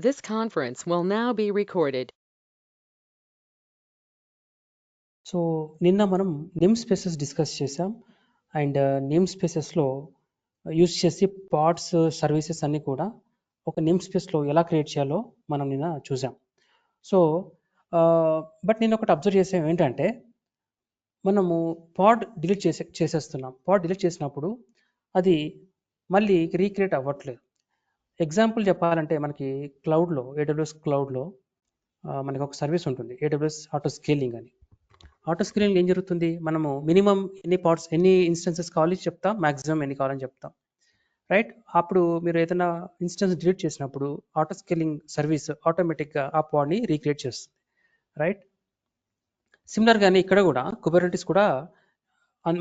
This conference will now be recorded. So నిన్న మనం name spaces discuss చేసాం and name స్పేసెస్లో use చేసి parts services అన్నీ కూడా ఒక నేమ్ స్పేస్లో ఎలా క్రియేట్ చేయాలో మనం నిన్న చూసాం. సో బట్ నేను ఒకటి అబ్జర్వ్ చేసాం ఏంటంటే మనము పాడ్ డిలీట్ చేసేస్తున్నాం. పాడ్ డిలీట్ చేసినప్పుడు అది మళ్ళీ రీక్రియేట్ అవ్వట్లేదు. ఎగ్జాంపుల్ చెప్పాలంటే మనకి క్లౌడ్లో AWS క్లౌడ్లో మనకి ఒక సర్వీస్ ఉంటుంది AWS ఆటో స్కేలింగ్ అని. ఆటో స్కేలింగ్ ఏం జరుగుతుంది, మనము మినిమం ఎన్ని పార్ట్స్ ఎన్ని ఇన్స్టెన్సెస్ కావాలి చెప్తాం, మ్యాక్సిమం ఎన్ని కావాలని చెప్తాం, రైట్? అప్పుడు మీరు ఏదైనా ఇన్స్టెన్స్ డిలీట్ చేసినప్పుడు ఆటో స్కేలింగ్ సర్వీస్ ఆటోమేటిక్గా ఆ పాడ్ని రీక్రియేట్ చేస్తుంది, రైట్? సిమిలర్గానే ఇక్కడ కూడా కుబెర్నెటిస్ కూడా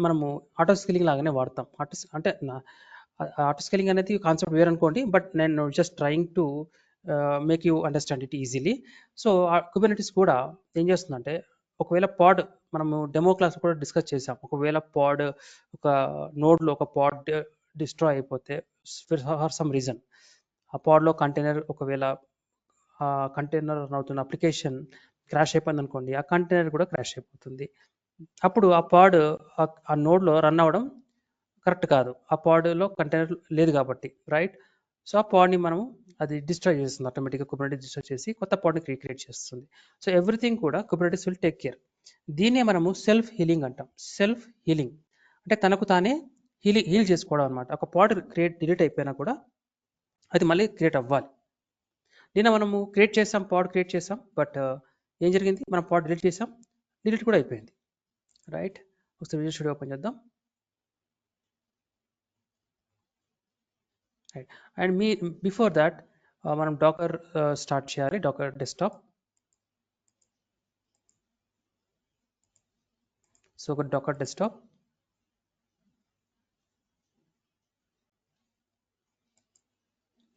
మనము ఆటో స్కేలింగ్ లాగానే వాడతాం. అంటే ఆటో స్కేలింగ్ అనేది కాన్సెప్ట్ వేరు అనుకోండి, బట్ నేను just trying to make you understand it easily. So Kubernetes కూడా ఏం చేస్తుందంటే, ఒకవేళ పాడ్ మనము డెమో క్లాస్ కూడా డిస్కస్ చేసాం, ఒకవేళ పాడ్ ఒక నోడ్లో ఒక పాడ్ డిస్ట్రాయ్ అయిపోతే ఫర్ సమ్ రీజన్ ఆ పాడ్లో కంటైనర్ ఒకవేళ కంటైనర్ రన్ అవుతున్న అప్లికేషన్ క్రాష్ అయిపోయింది అనుకోండి, ఆ కంటైనర్ కూడా క్రాష్ అయిపోతుంది. అప్పుడు ఆ పాడ్ ఆ నోడ్లో రన్ అవ్వడం కరెక్ట్ కాదు, ఆ పాడ్లో కంటైనర్ లేదు కాబట్టి, రైట్? సో ఆ పాడ్ని మనం అది డిస్ట్రాయ్ చేస్తుంది, ఆటోమేటిక్గా కుబెర్నెటిస్ డిస్ట్రాయ్ చేసి కొత్త పాడ్ని రీక్రియేట్ చేస్తుంది. సో ఎవ్రీథింగ్ కూడా కుబెర్నెటిస్ విల్ టేక్ కేర్. దీన్నే మనము సెల్ఫ్ హీలింగ్ అంటాం. సెల్ఫ్ హీలింగ్ అంటే తనకు తానే హీల్ చేసుకోవడం అనమాట. ఒక పాడ్ డిలీట్ అయిపోయినా కూడా అది మళ్ళీ క్రియేట్ అవ్వాలి. నిన్న మనము పాడ్ క్రియేట్ చేసాం, బట్ ఏం జరిగింది, మనం పాడ్ డిలీట్ చేసాం, డిలీట్ కూడా అయిపోయింది, రైట్? ఒకసారి విజువల్ స్టూడియో ఓపెన్ చేద్దాం. రైట్, అండ్ బిఫోర్ దాట్ మనం డాకర్ స్టార్ట్ చేయాలి, డాకర్ డెస్క్టాప్. సో ఒక డాకర్ డెస్క్టాప్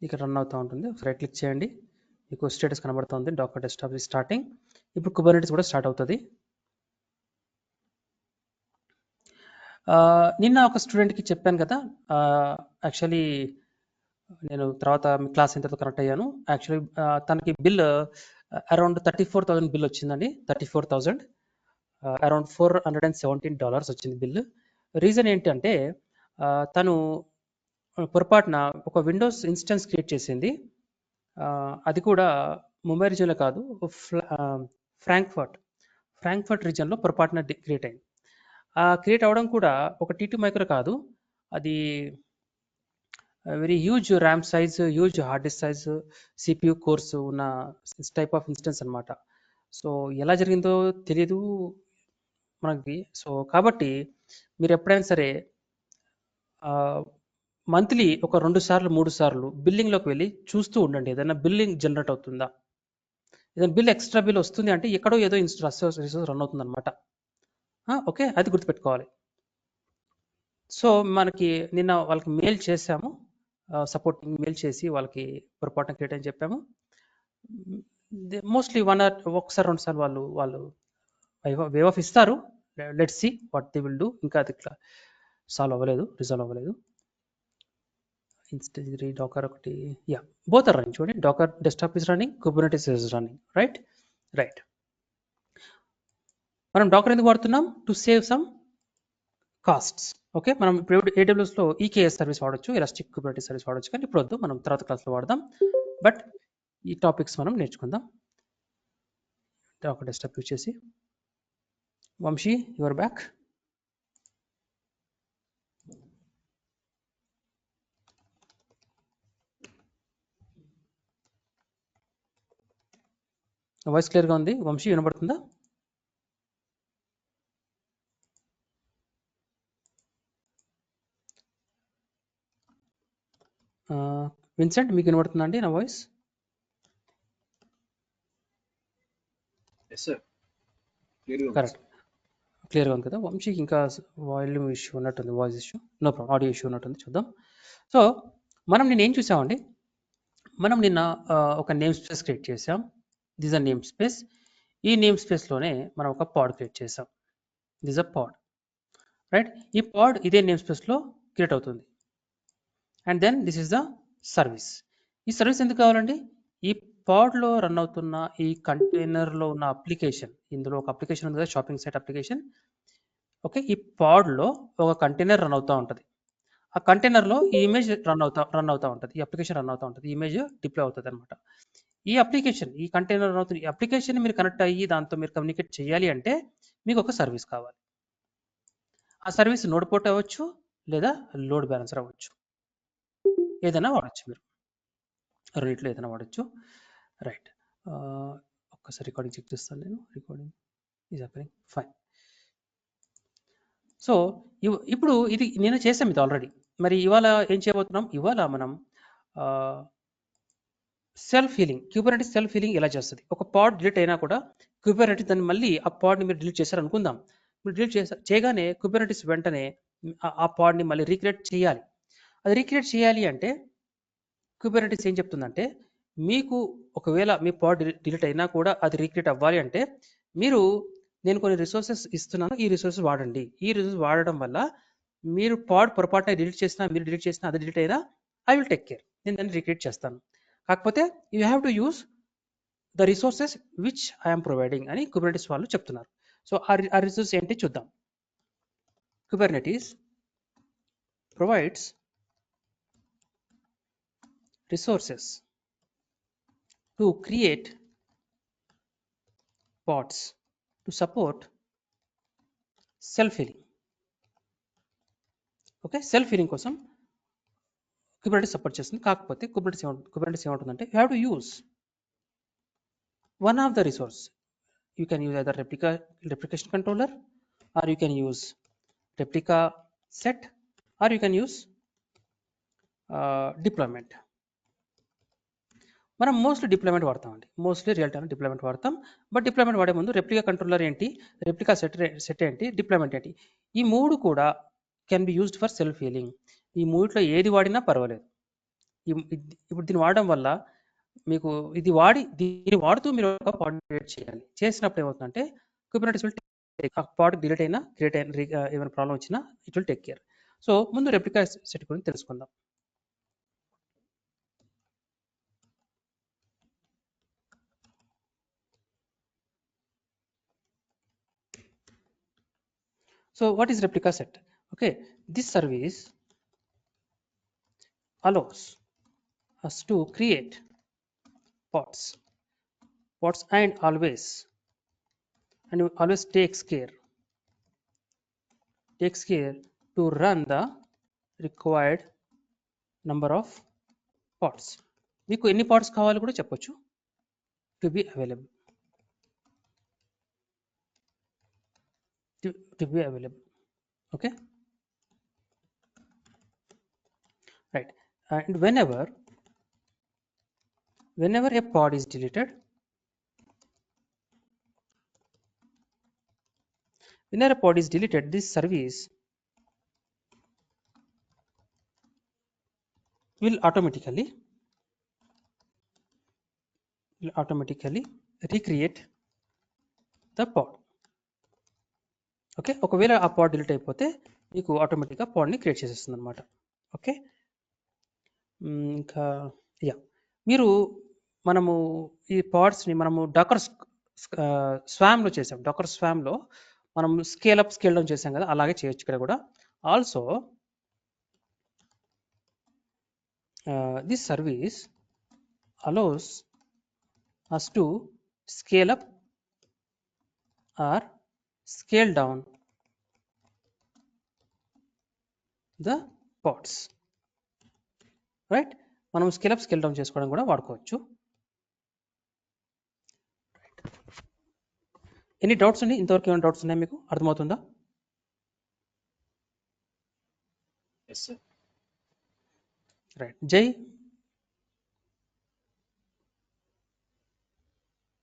ఇక్కడ రన్ అవుతూ ఉంటుంది. రైట్ క్లిక్ చేయండి, మీకు స్టేటస్ కనబడుతుంది, డాకర్ డెస్క్టాప్ ఇస్ స్టార్టింగ్. ఇప్పుడు కుబెర్నెటిస్ కూడా స్టార్ట్ అవుతుంది. నిన్న ఒక స్టూడెంట్కి చెప్పాను కదా, యాక్చువల్లీ నేను తర్వాత క్లాస్ అయిన తర్వాత కనెక్ట్ అయ్యాను. యాక్చువల్లీ తనకి బిల్ అరౌండ్ 34,000 బిల్ వచ్చిందండి. 34,000 అరౌండ్ $417 వచ్చింది బిల్. రీజన్ ఏంటంటే తను పొరపాటున ఒక విండోస్ ఇన్స్టెన్స్ క్రియేట్ చేసింది. అది కూడా ముంబై రీజియన్లో కాదు, ఫ్రాంక్ఫర్ట్ రీజియన్లో పొరపాటున క్రియేట్ అయింది. క్రియేట్ అవ్వడం కూడా ఒక T2 మైక్రో కాదు, అది very huge RAM size, huge hard disk size, CPU course ఉన్న టైప్ ఆఫ్ ఇన్స్టెన్స్ అనమాట. సో ఎలా జరిగిందో తెలియదు మనకి. సో కాబట్టి మీరు ఎప్పుడైనా సరే మంత్లీ ఒక 2 సార్లు 3 సార్లు బిల్లింగ్లోకి వెళ్ళి చూస్తూ ఉండండి, ఏదైనా బిల్లింగ్ జనరేట్ అవుతుందా, ఏదైనా బిల్ ఎక్స్ట్రా బిల్ వస్తుంది అంటే ఎక్కడో ఏదో రిసోర్స్ రన్ అవుతుంది అనమాట. ఓకే, అది గుర్తుపెట్టుకోవాలి. సో మనకి నిన్న వాళ్ళకి మెయిల్ చేసాము, సపోర్టింగ్ మెయిల్ చేసి వాళ్ళకి పొరపాటున క్రియేట్ అని చెప్పాము. మోస్ట్లీ ఒకసారి 2 సార్లు వాళ్ళు వే ఆఫ్ ఇస్తారు. Let's see what they will do. ఇంకా అది రిజాల్వ్ అవ్వలేదు. ఇన్స్టెన్స్ డాకర్ ఒకటి, యా, బోత్ ఆర్ రన్నింగ్. చూడండి, Docker Desktop is running, Kubernetes is running, right. మనం డాకర్ ఎందుకు వాడుతున్నాం? To save some costs. Okay, మనం ఇప్పుడు AWSలో EKS సర్వీస్ వాడచ్చు, ఎలాస్టిక్ కుబెర్నెటిస్ సర్వీస్ వాడచ్చు, కానీ ఇప్పుడు వద్దు, మనం తర్వాత క్లాస్లో వాడదాం. బట్ ఈ టాపిక్స్ మనం నేర్చుకుందాం. డాకర్ డెస్క్టాప్ యూజ్ చేసి. Vamsi, your back. వాయిస్ క్లియర్గా ఉంది వంశీ, వినబడుతుందా? విన్సెంట్, మీకు వినబడుతుందా అండి నా వాయిస్? కరెక్ట్, క్లియర్గా ఉంది కదా వంశీకి? ఇంకా వాల్యూమ్ ఇష్యూ ఉన్నట్టుంది, voice issue, no problem, audio issue ఉన్నట్టుంది, చూద్దాం. సో మనం నిన్న ఏం చూసామండి, మనం నిన్న ఒక నేమ్ స్పేస్ క్రియేట్ చేసాం. This a name space. ఈ నేమ్ స్పేస్లోనే మనం ఒక పాడ్ క్రియేట్ చేసాం. This a pod, right? ఈ పాడ్ ఇదే నేమ్ స్పేస్లో క్రియేట్ అవుతుంది. And then this is the service. ఈ సర్వీస్ ఎందుకు కావాలండి? ఈ పాడ్లో రన్ అవుతున్న ఈ కంటైనర్లో ఉన్న అప్లికేషన్, ఇందులో ఒక అప్లికేషన్ ఉంది కదా, షాపింగ్ సైట్ అప్లికేషన్. ఓకే, ఈ పాడ్లో ఒక కంటైనర్ రన్ అవుతూ ఉంటుంది. ఆ కంటైనర్లో ఈ ఇమేజ్ రన్ అవుతా ఉంటుంది, ఈ అప్లికేషన్ రన్ అవుతూ ఉంటుంది, ఈ ఇమేజ్ డిప్లాయ్ అవుతుంది అనమాట. ఈ అప్లికేషన్, ఈ కంటైనర్ రన్ అవుతుంది, ఈ అప్లికేషన్ మీరు కనెక్ట్ అయ్యి దాంతో మీరు కమ్యూనికేట్ చేయాలి అంటే మీకు ఒక సర్వీస్ కావాలి. ఆ సర్వీస్ నోడ్ పోర్ట్ అవ్వచ్చు లేదా లోడ్ బ్యాలెన్సర్ అవ్వచ్చు, ఏదైనా వాడచ్చు. మీరు రెండిట్లో ఏదైనా వాడచ్చు. రైట్, ఒక్కసారి రికార్డింగ్ చెక్ చేస్తాను నేను. Recording is occurring fine. So ఇప్పుడు ఇది నేను చేసాం ఇది ఆల్రెడీ. మరి ఇవాళ ఏం చేయబోతున్నాం? ఇవాళ మనం self healing, Kubernetes self healing ఎలా చేస్తుంది. ఒక పాడ్ డిలీట్ అయినా కూడా క్యూబర్నెటిస్ దాన్ని మళ్ళీ ఆ పాడ్ని మీరు డిలీట్ చేశారు అనుకుందాం. మీరు డిలీట్ చేయగానే క్యూబర్నెటిస్ వెంటనే ఆ పాడ్ని మళ్ళీ రీక్రియేట్ చేయాలి. అది రీక్రియేట్ చేయాలి అంటే క్యూబర్నెటిస్ ఏం చెప్తుందంటే, మీకు ఒకవేళ మీ పాడ్ డిలీట్ అయినా కూడా అది రీక్రియేట్ అవ్వాలి అంటే మీరు, నేను కొన్ని రిసోర్సెస్ ఇస్తున్నాను, ఈ రిసోర్సెస్ వాడండి. ఈ రిసోర్సెస్ వాడడం వల్ల మీరు పాడ్ పొరపాటున డిలీట్ చేసినా, మీరు డిలీట్ చేసినా, అది డిలీట్ అయినా ఐ విల్ టేక్ కేర్, నేను దాన్ని రీక్రియేట్ చేస్తాను. కాకపోతే you have to use the resources which I'm providing అని కుబర్నెటిస్ వాళ్ళు చెప్తున్నారు. సో ఆ రిసోర్స్ ఏంటి చూద్దాం. Kubernetes provides resources to create pods to support self-healing. Okay, self healing కోసం కుబర్నెటిస్ సపోర్ట్ చేస్తుంది. కాకపోతే కుబర్నెటిస్ ఏమంటుందంటే, you have to use one of the resource. You can use either replication controller, or you can use replica set, or you can use deployment. మనం mostly deployment వాడతామండి, mostly real time deployment వాడతాం. But deployment వాడే ముందు replica controller ఏంటి, replica set ఏంటి, deployment ఏంటి, ఈ మూడు కూడా can be used for self healing. ఈ మూడిట్లో ఏది వాడినా పర్వాలేదు. ఇప్పుడు దీన్ని వాడడం వల్ల మీకు దీన్ని వాడుతూ మీరు ఒక పాడ్ క్రియేట్ చేయాలి. చేసినప్పుడు ఏమవుతుందంటే కుబర్నెటిస్ విల్ పాడ్ డిలీట్ అయినా, క్రియేట్ అయినా, ఏమైనా ప్రాబ్లం వచ్చినా it will take care. So ముందు రెప్లికా సెట్ గురించి తెలుసుకుందాం. So what is replica set? Okay, this service allows us to create pods and always takes care to run the required number of pods. మీకు ఎన్ని pads కావాలో కూడా చెప్పొచ్చు, to be available. Okay, right. And whenever a pod is deleted, this service will automatically recreate the pod. Okay, ఒకవేళ ఆ పాడ్ delete అయిపోతే మీకు ఆటోమేటిక్గా పాడ్ని క్రియేట్ చేసేస్తుంది అనమాట. ఓకే, ఇంకా మనము ఈ పాడ్స్ని మనము డాకర్ స్వామ్లో చేసాం. డాకర్ స్వామ్లో మనం స్కేల్ అప్ స్కేల్ డౌన్ చేసాం కదా, అలాగే చేయొచ్చు ఇక్కడ కూడా. Also this service allows us to scale up or scale down the pods, right. మనం స్కేల్ అప్ స్కేల్ డౌన్ చేసుకోవడం కూడా వాడుకోవచ్చు. ఎనీ డౌట్స్ అండి? ఇంతవరకు ఏమైనా డౌట్స్ ఉన్నాయి మీకు? అర్థమవుతుందా? రైట్, జై.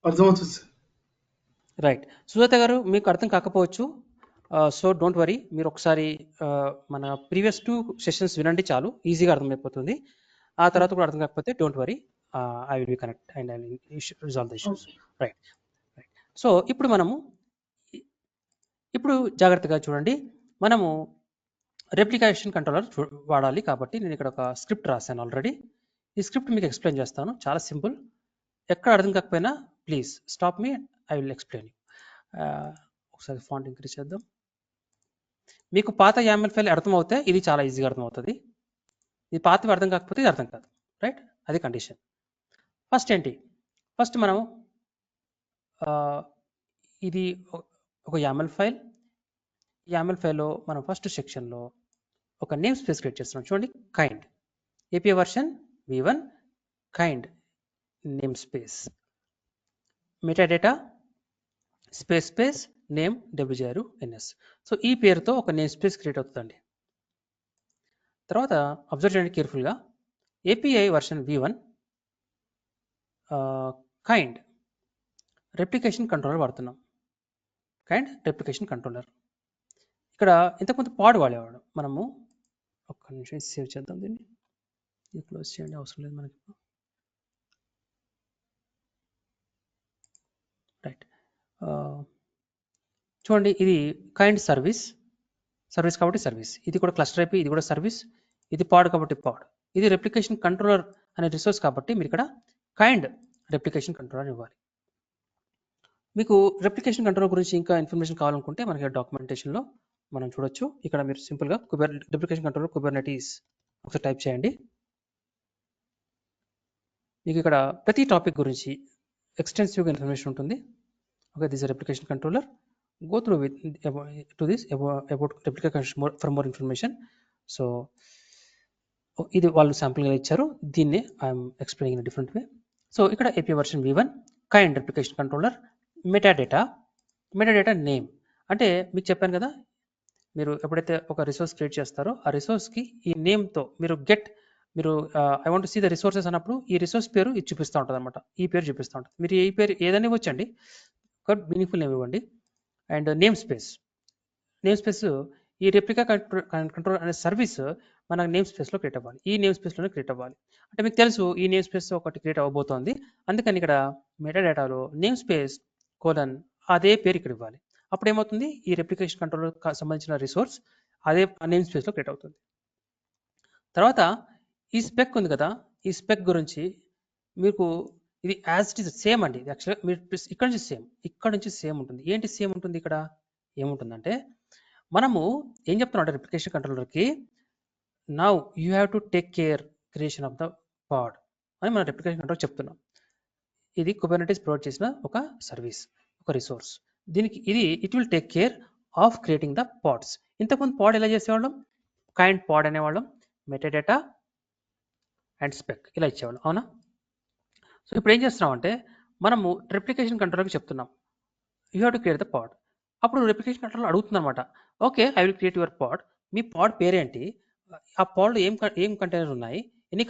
అర్థమవుతుంది సార్. రైట్, సుజాత గారు మీకు అర్థం కాకపోవచ్చు, సో డోంట్ వరీ, మీరు ఒకసారి మన ప్రీవియస్ 2 సెషన్స్ వినండి, చాలు, ఈజీగా అర్థమైపోతుంది. ఆ తర్వాత కూడా అర్థం కాకపోతే don't worry, I will be connect and I will resolve the issues. Right. So ఇప్పుడు జాగ్రత్తగా చూడండి, మనము రెప్లికేషన్ కంట్రోలర్ వాడాలి. కాబట్టి నేను ఇక్కడ ఒక స్క్రిప్ట్ రాశాను ఆల్రెడీ. ఈ స్క్రిప్ట్ మీకు ఎక్స్ప్లెయిన్ చేస్తాను, చాలా సింపుల్. ఎక్కడ అర్థం కాకపోయినా please stop me, I will explain you. ఒకసారి ఫాంట్ ఇంక్రీజ్ చేద్దాం. మీకు పాత YAML ఫైల్ అర్థమవుతే ఇది చాలా ఈజీగా అర్థమవుతుంది. ఇది పాతవి అర్థం కాకపోతే ఇది అర్థం కాదు, రైట్? అది కండిషన్. ఫస్ట్ ఏంటి, ఫస్ట్ మనం ఇది ఒక YAML ఫైల్. YAML ఫైల్లో మనం ఫస్ట్ సెక్షన్లో ఒక నేమ్ స్పేస్ క్రియేట్ చేస్తున్నాం. చూడండి, kind API version v1 kind name space metadata space name WJRU-NS. So ఈ పేరుతో ఒక నేమ్ స్పేస్ క్రియేట్ అవుతుందండి. తర్వాత అబ్జర్వ్ చేయండి కేర్ఫుల్గా, API version v1 kind replication controller వాడుతున్నాం. Kind replication controller. ఇక్కడ ఇంతకుముందు పాడ్ వాడేవాడు. మనము ఒక్క నిమిషం సేవ్ చేద్దాం, దీన్ని ఇది క్లోజ్ చేయండి, అవసరం లేదు మనకి. రైట్, చూడండి ఇది కైండ్ సర్వీస్ కాబట్టి సర్వీస్, ఇది కూడా క్లస్టర్ అయిపోయి ఇది కూడా సర్వీస్, ఇది పాడ్ కాబట్టి పాడ్, ఇది రెప్లికేషన్ కంట్రోలర్ అనే రిసోర్స్ కాబట్టి మీరు ఇక్కడ కైండ్ రెప్లికేషన్ కంట్రోలర్ ఇవ్వాలి. మీకు రెప్లికేషన్ కంట్రోలర్ గురించి ఇంకా ఇన్ఫర్మేషన్ కావాలనుకుంటే మనకి డాక్యుమెంటేషన్లో మనం చూడొచ్చు. ఇక్కడ మీరు సింపుల్గా రెప్లికేషన్ కంట్రోలర్ కుబర్నెటీస్ ఒకసారి టైప్ చేయండి. మీకు ఇక్కడ ప్రతి టాపిక్ గురించి ఎక్స్టెన్సివ్గా ఇన్ఫర్మేషన్ ఉంటుంది. Okay, this replication controller, go through with to this about replication for more information. So ఇది వాళ్ళు శాంపుల్గా ఇచ్చారు, దీన్ని I'm explaining in different way. So ఇక్కడ API version v1 kind replication controller metadata name. అంటే మీకు చెప్పాను కదా, మీరు ఎప్పుడైతే ఒక రిసోర్స్ క్రియేట్ చేస్తారో ఆ రిసోర్స్కి ఈ నేమ్తో మీరు I want to see the resources అన్నప్పుడు ఈ రిసోర్స్ పేరు ఇది చూపిస్తూ ఉంటుంది అనమాట. ఈ పేరు చూపిస్తూ ఉంటుంది. మీరు ఈ పేరు ఏదైనా ఇవ్వచ్చండి, ఒక మీనింగ్ఫుల్ నేమ్ ఇవ్వండి. అండ్ నేమ్ స్పేస్ ఈ రెప్లికా కంట్రోల్ అనే సర్వీస్ మన నేమ్ స్పేస్లో క్రియేట్ అవ్వాలి. ఈ నేమ్ స్పేస్లోనే క్రియేట్ అవ్వాలి. అంటే మీకు తెలుసు ఈ నేమ్ స్పేస్ ఒకటి క్రియేట్ అవ్వబోతోంది, అందుకని ఇక్కడ మెటాడేటాలో నేమ్ స్పేస్ కోలన్ అదే పేరు ఇక్కడ ఇవ్వాలి. అప్పుడు ఏమవుతుంది, ఈ రెప్లికేషన్ కంట్రోల్ సంబంధించిన రిసోర్స్ అదే నేమ్ స్పేస్లో క్రియేట్ అవుతుంది. తర్వాత ఈ స్పెక్ ఉంది కదా, ఈ స్పెక్ గురించి మీకు ఇది యాజ్ ఇట్ ఈస్ సేమ్ అండి. ఇది యాక్చువల్గా మీరు ఇక్కడ నుంచి సేమ్ ఉంటుంది. ఏంటి సేమ్ ఉంటుంది, ఇక్కడ ఏముంటుందంటే మనము ఏం చెప్తున్నాం అంటే రెప్లికేషన్ కంట్రోలర్కి now you have to take care creation of the pod అని మనం రెప్లికేషన్ కంట్రోల్ చెప్తున్నాం. ఇది కుబర్నెటీస్ ప్రొవైడ్ చేసిన ఒక సర్వీస్, ఒక రిసోర్స్. దీనికి it will take care of creating the pods. ఇంతకుముందు పాడ్ ఎలా చేసేవాళ్ళం, కైండ్ పాడ్ అనేవాళ్ళం, మెటాడేటా అండ్ స్పెక్ ఇలా ఇచ్చేవాళ్ళం, అవునా? సో ఇప్పుడు ఏం చేస్తున్నాం అంటే మనము రెప్లికేషన్ కంట్రోలర్కి చెప్తున్నాం you have to create the pod. అప్పుడు రెప్లికేషన్ కంట్రోలర్ అడుగుతుంది అనమాట, okay I will create your pod, మీ పాడ్ పేరేంటి, ఆ పాడ్లో ఏం కంటైనర్ ఉన్నాయి, ఎన్ని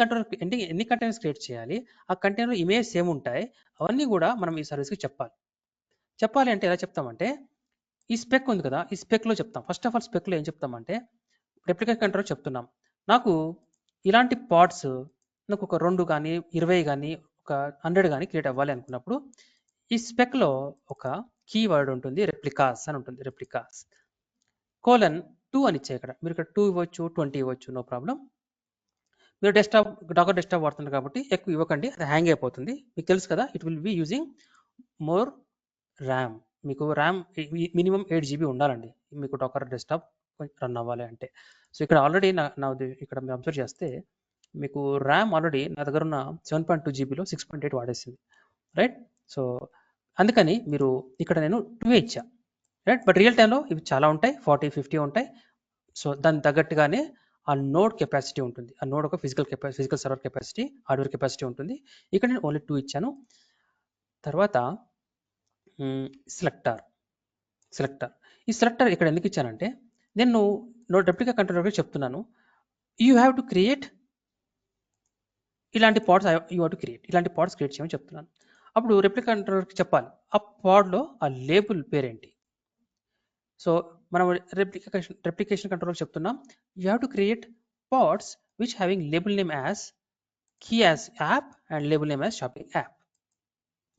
కంటైనర్స్ క్రియేట్ చేయాలి, ఆ కంటైనర్ ఇమేజ్ ఏమి ఉంటాయి, అవన్నీ కూడా మనం ఈ సర్వీస్కి చెప్పాలి అంటే ఎలా చెప్తామంటే ఈ స్పెక్ ఉంది కదా, ఈ స్పెక్లో చెప్తాం. ఫస్ట్ ఆఫ్ ఆల్ స్పెక్లో ఏం చెప్తామంటే రెప్లికేషన్ కంట్రోలర్ చెప్తున్నాం, నాకు ఇలాంటి పాడ్స్ నాకు ఒక 2 కానీ 20 కానీ ఒక 100 కానీ క్రియేట్ అవ్వాలి అనుకున్నప్పుడు ఈ స్పెక్లో ఒక కీవర్డ్ ఉంటుంది, రెప్లికాస్ అని ఉంటుంది. రెప్లికాస్ :2 అని ఇచ్చే, ఇక్కడ మీరు ఇక్కడ 2 ఇవ్వచ్చు, 20 ఇవ్వచ్చు, నో ప్రాబ్లం. మీరు డాకర్ డెస్క్టాప్ వాడుతున్నారు కాబట్టి ఎక్కువ ఇవ్వకండి, అది హ్యాంగ్ అయిపోతుంది. మీకు తెలుసు కదా, it will be using more RAM. మీకు ర్యామ్ మినిమం 8 GB ఉండాలండి మీకు డాకర్ డెస్క్టాప్ రన్ అవ్వాలి అంటే. సో ఇక్కడ ఆల్రెడీ ఇక్కడ మీరు అబ్జర్వ్ చేస్తే మీకు ర్యామ్ ఆల్రెడీ నా దగ్గర ఉన్న 7.2 GBలో 6.8 వాడేసింది, రైట్? సో అందుకని మీరు ఇక్కడ నేను 2 ఇచ్చా, రైట్? బట్ రియల్ టైంలో ఇవి చాలా ఉంటాయి, 40-50 ఉంటాయి. సో దానికి తగ్గట్టుగానే ఆ నోడ్ కెపాసిటీ ఉంటుంది. ఆ నోడ్ ఒక physical server capacity, hardware capacity ఉంటుంది. ఇక్కడ నేను ఓన్లీ 2 ఇచ్చాను. తర్వాత సెలెక్టర్. ఈ సెలెక్టర్ ఇక్కడ ఎందుకు ఇచ్చానంటే నేను రెప్లికా కంట్రోలర్కి చెప్తున్నాను యూ హ్యావ్ టు క్రియేట్ ఇలాంటి పాడ్స్, ఇలాంటి పాడ్స్ క్రియేట్ చేయమని చెప్తున్నాను. అప్పుడు రెప్లికా కంట్రోలర్కి చెప్పాలి ఆ పాడ్లో ఆ లేబుల్ పేరేంటి. సో మనం రెప్లికేషన్ కంట్రోలర్ చెప్తున్నాం you have to create pods which having label name as key as app and label name as shopping app.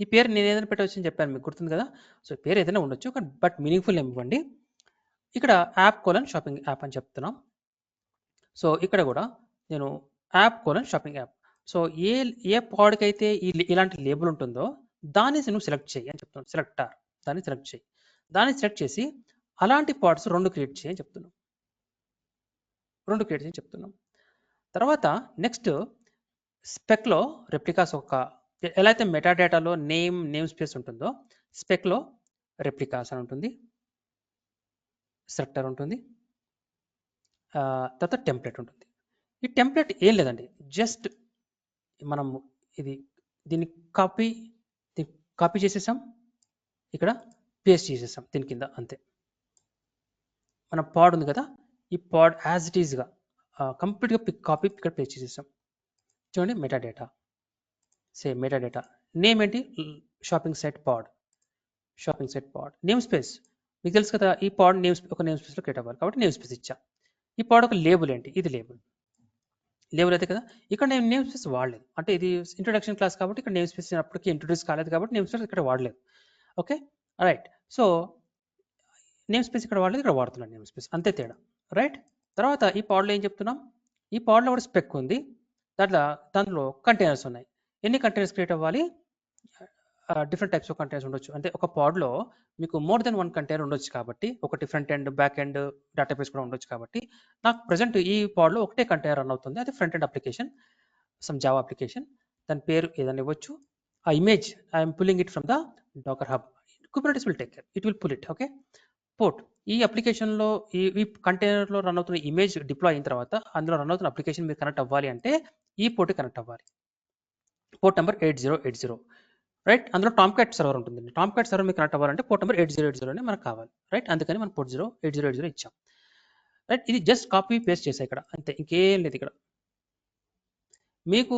ఈ పేరు నేను ఏదైనా పెట్టవచ్చు అని చెప్పాను, మీకు గుర్తుంది కదా. సో పేరు ఏదైనా ఉండొచ్చు, బట్ మీనింగ్ఫుల్ నేమ్ ఇవ్వండి. ఇక్కడ యాప్ : షాపింగ్ యాప్ అని చెప్తున్నాం. సో ఇక్కడ కూడా నేను యాప్ : షాపింగ్ యాప్. సో ఏ పాడ్కి అయితే ఇలాంటి లేబుల్ ఉంటుందో దాన్ని నువ్వు సెలెక్ట్ చేయి అని చెప్తున్నాను. సెలెక్టార్ దాన్ని సెలెక్ట్ చేయి. దాన్ని సెలెక్ట్ చేసి అలాంటి పాడ్స్ 2 క్రియేట్ చేయి అని చెప్తున్నాం. 2 క్రియేట్ చేయని చెప్తున్నాం. తర్వాత నెక్స్ట్ స్పెక్లో రెప్లికాస్ ఎలా అయితే మెటాడేటాలో నేమ్ స్పేస్ ఉంటుందో స్పెక్లో రెప్లికాస్ అని ఉంటుంది, సెలెక్టర్ ఉంటుంది, తర్వాత టెంప్లెట్ ఉంటుంది. ఈ టెంప్లెట్ ఏం లేదండి, జస్ట్ మనం దీన్ని కాపీ చేసేసాం, ఇక్కడ పేస్ట్ చేసేసాం దీని కింద, అంతే. మన పాడ్ ఉంది కదా, ఈ పాడ్ యాజ్ ఇట్ ఈస్గా కంప్లీట్గా కాపీ ఇక్కడ పేస్ట్ చేసేసాం. చూడండి మెటాడేటా, సేమ్ మెటాడేటా. నేమ్ ఏంటి? షాపింగ్ సైట్ పాడ్. నేమ్ స్పేస్ మీకు తెలుసు కదా, ఈ పాడ్ ఒక నేమ్ స్పేస్లో క్రియేట్ అవ్వాలి కాబట్టి నేమ్ స్పేస్ ఇచ్చా. ఈ పాడ్ ఒక లేబుల్ ఏంటి? ఇది లేబుల్ అయితే కదా, ఇక్కడ నేను నేమ్ స్పేస్ వాడలేదు, అంటే ఇది ఇంట్రొడక్షన్ క్లాస్ కాబట్టి ఇక్కడ నేమ్ స్పేస్ అప్పటికి ఇంట్రొడ్యూస్ కాలేదు కాబట్టి నేమ్ స్పేస్ ఇక్కడ వాడలేదు. Okay, right. So name space ఇక్కడ వాడలేదు, ఇక్కడ వాడుతున్నాను నేమ్ స్పేస్, అంతే తేడా. రైట్. తర్వాత ఈ పాడ్లో ఏం చెప్తున్నాం, ఈ పాడ్లో కూడా స్పెక్ ఉంది, దాంట్లో కంటైనర్స్ ఉన్నాయి. ఎన్ని కంటైనర్స్ క్రియేట్ అవ్వాలి? డిఫరెంట్ టైప్స్ ఆఫ్ కంటైనర్స్ ఉండొచ్చు. అంటే ఒక పాడ్లో మీకు మోర్ దెన్ 1 కంటైనర్ ఉండొచ్చు కాబట్టి, ఒకటి front end back end database కూడా ఉండొచ్చు కాబట్టి, నాకు ప్రజెంట్ ఈ పాడ్లో ఒకటే కంటైనర్ రన్ అవుతుంది, అది front end application, some Java application. దాని పేరు ఏదైనా ఇవ్వచ్చు. ఆ image I'm pulling it from the Docker hub. Kubernetes will take care, it will pull it. Okay, port ఈ అప్లికేషన్లో ఈ కంటైనర్లో రన్ అవుతున్న ఇమేజ్ డిప్లాయ్ అయిన తర్వాత అందులో రన్ అవుతున్న అప్లికేషన్ మీరు కనెక్ట్ అవ్వాలి అంటే ఈ పోర్ట్ కనెక్ట్ అవ్వాలి. Port number 8080. రైట్. అందులో టామ్క్యాట్ సర్వర్ ఉంటుంది. టామ్క్యాట్ సర్వర్ మీకు కనెక్ట్ అవ్వాలంటే పోర్ట్ నెంబర్ 8080 అని మనకు కావాలి. రైట్. అందుకని మనం పోర్ట్ 8080 ఇచ్చాం. రైట్. ఇది జస్ట్ కాపీ పేస్ట్ చేసా ఇక్కడ, అంతే, ఇంకేం లేదు ఇక్కడ. మీకు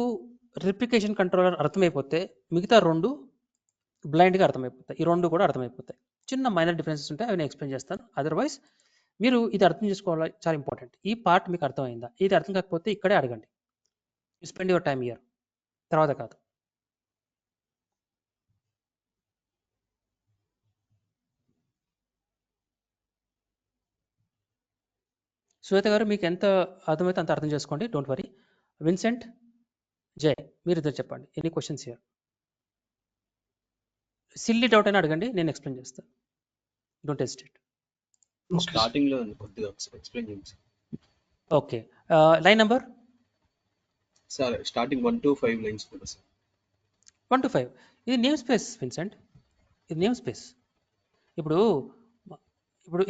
రిప్లికేషన్ కంట్రోలర్ అర్థమైపోతే మిగతా 2 బ్లైండ్గా అర్థమైపోతాయి. ఈ 2 కూడా అర్థమైపోతాయి. చిన్న మైనర్ డిఫరెన్సెస్ ఉంటాయి, అవి నేను ఎక్స్ప్లెయిన్ చేస్తాను. అదర్వైజ్ మీరు ఇది అర్థం చేసుకోవాలి, చాలా ఇంపార్టెంట్. ఈ పార్ట్ మీకు అర్థమైందా? ఇది అర్థం కాకపోతే ఇక్కడే అడగండి. You spend your time year, తర్వాత కాదు. శ్వేత గారు, మీకు ఎంత అర్థమైతే అంత అర్థం చేసుకోండి, డోంట్ వరీ. విన్సెంట్, జై, మీరు ఇద్దరు చెప్పండి. Any questions here? Silly doubt అయినా అడగండి, నేను ఎక్స్ప్లెయిన్ చేస్తాను. Don't hesitate. స్టార్టింగ్ లో కొద్దిగా ఎక్స్ప్లెయిన్ చేయండి. Okay, line number sir starting 1 to 5 lines కూడా సార్. 1 to 5 ఇది నేమ్ స్పేస్ విన్సెంట్, ఇది నేమ్ స్పేస్. ఇప్పుడు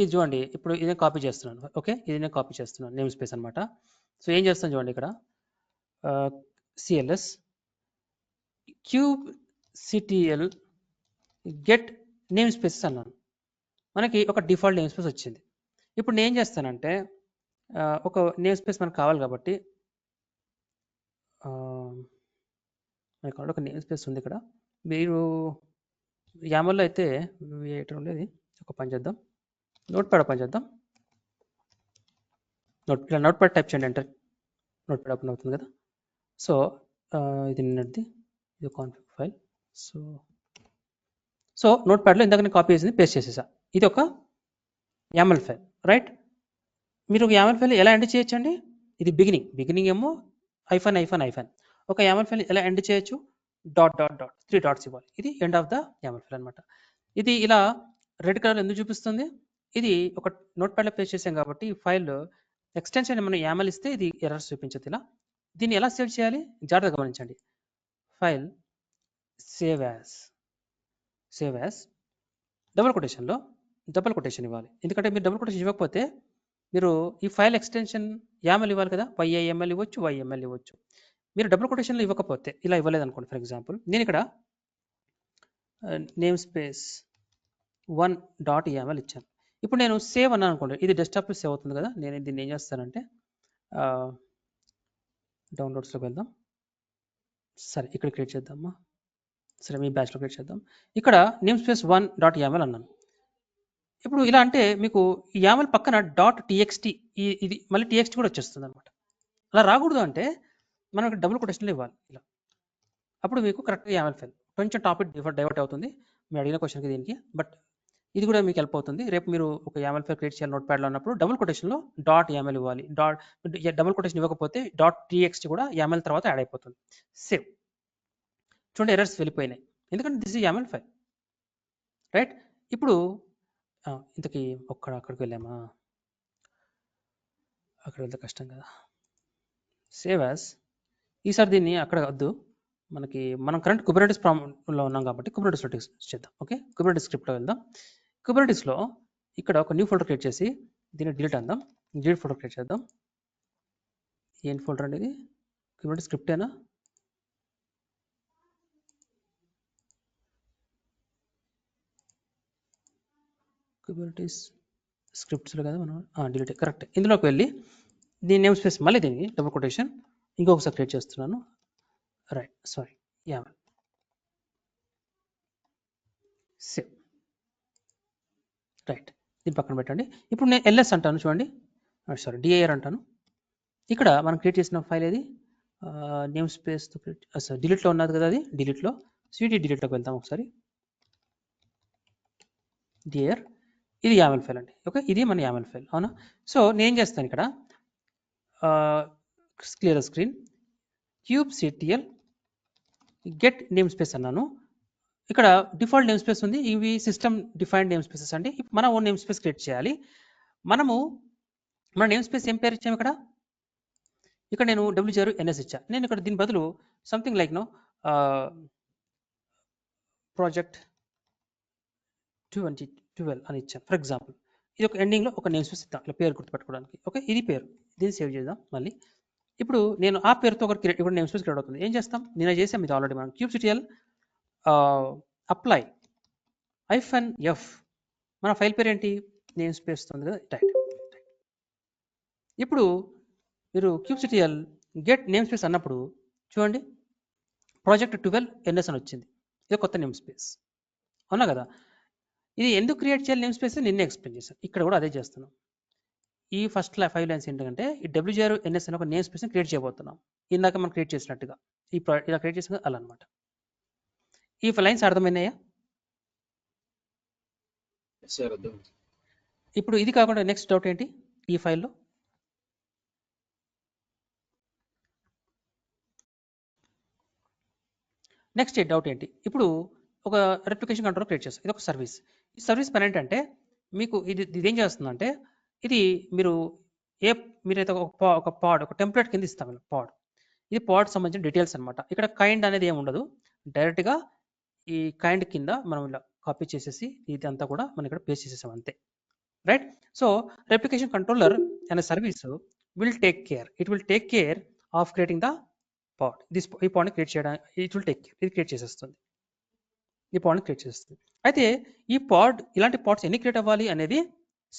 ఇది చూడండి, ఇప్పుడు ఇదే కాపీ చేస్తున్నాను. ఓకే, ఇది నేను కాపీ చేస్తున్నాను, నేమ్ స్పేస్ అనమాట. సో ఏం చేస్తాను చూడండి, ఇక్కడ cls cube CTL get name spaces అన్నాను. మనకి ఒక డిఫాల్ట్ నేమ్ స్పేస్ వచ్చింది. ఇప్పుడు నేను ఏం చేస్తానంటే ఒక నేమ్ స్పేస్ మనకు కావాలి కాబట్టి మనకు ఒక నేమ్ స్పేస్ ఉంది ఇక్కడ. మీరు యామల్లో అయితే ఎక్కడ ఉండేది, ఒక పని చేద్దాం, నోట్ ప్యాడ్ ఓపెన్ చేద్దాం. నోట్ ప్యాడ్ టైప్ చేయండి, ఎంటర్. నోట్ ప్యాడ్ ఓపెన్ అవుతుంది కదా. సో ఇది నిన్నటిది, ఇది కాన్ఫిగ్ ఫైల్. సో నోట్ ప్యాడ్లో ఇందాక నేను కాపీ చేసింది పేస్ట్ చేసేసా. ఇది ఒక యామల్ ఫైల్. రైట్. మీరు ఒక యామల్ ఫైల్ ఎలా ఎండ్ చేయొచ్చండి? ఇది బిగినింగ్ ఏమో ఐఫన్. ఒక యామల్ ఫైల్ ఎలా ఎండ్ చేయొచ్చు? డాట్ 3 డాట్స్ ఇవ్వాలి. ఇది end of the YAML file అనమాట. ఇది ఇలా రెడ్ కలర్ ఎందుకు చూపిస్తుంది? ఇది ఒక నోట్ ప్యాడ్లో పేస్ట్ చేసాం కాబట్టి ఈ ఫైల్ ఎక్స్టెన్షన్ మనం యామల్ ఇస్తే ఇది ఎర్రర్స్ చూపించదు. ఇలా దీన్ని ఎలా సేవ్ చేయాలి జాగ్రత్తగా గమనించండి. File save as double quotation ఇవ్వాలి. ఎందుకంటే మీరు డబుల్ కొటేషన్ ఇవ్వకపోతే మీరు ఈ ఫైల్ ఎక్స్టెన్షన్ యామల్ ఇవ్వాలి కదా, YAML ఇవ్వచ్చు, YML ఇవ్వచ్చు. మీరు డబుల్ కొటేషన్లో ఇవ్వకపోతే, ఇలా ఇవ్వలేదు అనుకోండి, ఫర్ ఎగ్జాంపుల్ నేను ఇక్కడ నేమ్ స్పేస్ 1.YAML ఇచ్చాను. ఇప్పుడు నేను సేవ్ అన్నాను అనుకోండి, ఇది డెస్క్టాప్లో సేవ్ అవుతుంది కదా. నేను దీన్ని ఏం చేస్తానంటే డౌన్లోడ్స్లోకి వెళ్దాం. సరే, ఇక్కడ క్రియేట్ చేద్దామా. సరే, మీ బ్యాచ్లో క్రియేట్ చేద్దాం. ఇక్కడ నేమ్ స్పేస్ 1.YAML అన్నాను. ఇప్పుడు ఇలా అంటే మీకు YAML పక్కన .txt ఇది మళ్ళీ TXT కూడా వచ్చేస్తుంది అనమాట. అలా రాకూడదు అంటే మనం ఇక్కడ డబుల్ కొటేషన్లో ఇవ్వాలి ఇలా. అప్పుడు మీకు కరెక్ట్గా YAML ఫైల్. కొంచెం టాపిక్ డైవర్ట్ అవుతుంది మీరు అడిగిన క్వశ్చన్కి దీనికి, బట్ ఇది కూడా మీకు హెల్ప్ అవుతుంది. రేపు మీరు ఒక YAML ఫైల్ క్రియేట్ చేయాలి నోట్‌ప్యాడ్‌లో అన్నప్పుడు డబుల్ కొటేషన్‌లో డాట్ YAML ఇవ్వాలి. డబుల్ కొటేషన్ ఇవ్వకపోతే డాట్ TXT కూడా YAML తర్వాత యాడ్ అయిపోతుంది. సేవ్. చూడండి ఎర్రర్స్ వెళ్ళిపోయినాయి. ఎందుకంటే this is YAML file. Right? ఇప్పుడు ఇంతకీ అక్కడికి వెళ్ళామా? అక్కడ వెళ్తే కష్టం కదా. Save as. ఈసారి దీన్ని అక్కడ వద్దు. మనం కరెంట్ కుబర్నెటిస్ లో ఉన్నాం కాబట్టి కుబర్నెటిస్లో చేద్దాం. ఓకే, కుబర్నెటిస్ స్క్రిప్ట్లో వెళ్దాం. కుబర్నెటిస్లో ఇక్కడ ఒక న్యూ ఫోల్డర్ క్రియేట్ చేసి దీన్ని డిలీట్ అందాం. డిలీట్ ఫోల్డర్ క్రియేట్ చేద్దాం. ఏం ఫోల్డర్ అండి ఇది? కుబర్నెటిస్ స్క్రిప్టేనా? కుబర్నెటిస్ స్క్రిప్ట్స్లో కదా మనం డిలీట్ కరెక్ట్. ఇందులోకి వెళ్ళి దీని నేమ్ స్పేస్ మళ్ళీ దీనికి డబుల్ కొటేషన్ ఇంకొకసారి క్రియేట్ చేస్తున్నాను. Right, sorry, YAML. Save. Right, దీన్ని పక్కన పెట్టండి. ఇప్పుడు నేను LS అంటాను చూడండి, సారీ DIR అంటాను. ఇక్కడ మనం క్రియేట్ చేసిన ఫైల్ ఏది? నేమ్ స్పేస్తో క్రియేట్, సారీ డిలీట్లో ఉన్నది కదా, అది డిలీట్లో. CD డిలీట్లోకి వెళ్తాం ఒకసారి. DIR ఇది YAML ఫైల్ అండి. ఓకే, ఇది మన YAML ఫైల్, అవునా? సో నేను చేస్తాను ఇక్కడ clear screen, kubectl get name space అన్నాను. ఇక్కడ డిఫాల్ట్ నేమ్ స్పేస్ ఉంది, ఇవి సిస్టమ్ డిఫైన్డ్ నేమ్ స్పేసెస్ అండి. మన ఓన్ నేమ్ స్పేస్ క్రియేట్ చేయాలి. మన నేమ్ స్పేస్ ఏం పేరు ఇచ్చాము ఇక్కడ నేను W0NS ఇచ్చా. నేను ఇక్కడ దీని బదులు సంథింగ్ లైక్ ప్రాజెక్ట్ 2012 అని ఇచ్చాను ఫర్ ఎగ్జాంపుల్. ఇది ఒక ఎండింగ్లో ఒక నేమ్ స్పేస్ ఇద్దాం, ఇట్లా పేరు గుర్తుపెట్టుకోవడానికి. ఓకే, ఇది పేరు. దీన్ని సేవ్ చేద్దాం మళ్ళీ. ఇప్పుడు నేను ఆ పేరుతో ఒక నేమ్ స్పేస్ క్రియేట్ అవుతుంది. ఏం చేస్తాం? నేను చేసాం ఇది ఆల్రెడీ. మనం kubectl అప్లై -f, మన ఫైల్ పేరు ఏంటి? నేమ్ స్పేస్ ఉంది కదా, రైట్. ఇప్పుడు మీరు kubectl గెట్ నేమ్ స్పేస్ అన్నప్పుడు చూడండి ప్రాజెక్ట్ 12NS అని వచ్చింది. ఇది కొత్త నేమ్ స్పేస్, అవునా కదా? ఇది ఎందుకు క్రియేట్ చేయాలి నేమ్ స్పేస్ నిన్నే ఎక్స్ప్లెయిన్ చేశాను. ఇక్కడ కూడా అదే చేస్తున్నాం. ఈ ఫస్ట్ 5 లైన్స్ ఏంటంటే ఈ W0NS అని ఒక నేమ్ స్పేస్ని క్రియేట్ చేయబోతున్నాం. ఇందాక మనం క్రియేట్ చేసినట్టుగా ఇలా క్రియేట్ చేసిన అలా అనమాట. ఈ 5 లైన్స్ అర్థమైనాయా? ఇప్పుడు ఇది కాకుండా నెక్స్ట్ డౌట్ ఏంటి ఈ ఫైల్లో? నెక్స్ట్ డౌట్ ఏంటి? ఇప్పుడు ఒక రెప్లికేషన్ కంట్రోల్ క్రియేట్ చేస్తాం. ఇది ఒక సర్వీస్. ఈ సర్వీస్ పని ఏంటంటే మీకు ఇది ఏం చేస్తుందంటే ఇది మీరైతే ఒక పాడ్, ఒక టెంప్లెట్ కింద ఇస్తాం పాడ్. ఇది పాడ్ సంబంధించిన డీటెయిల్స్ అనమాట. ఇక్కడ కైండ్ అనేది ఏమి ఉండదు, డైరెక్ట్గా ఈ కైండ్ కింద మనం ఇలా కాపీ చేసేసి ఇది అంతా కూడా మనం ఇక్కడ పేస్ట్ చేసేసాం అంతే. రైట్? సో రెప్లికేషన్ కంట్రోలర్ అనే service will take care of creating the pod. ఈ పాడ్ని క్రియేట్ చేయడానికి ఇట్ విల్ టేక్ కేర్, ఇది క్రియేట్ చేసేస్తుంది. ఈ పాడ్ని క్రియేట్ చేస్తుంది. అయితే ఈ ఇలాంటి పాడ్స్ ఎన్ని క్రియేట్ అవ్వాలి అనేది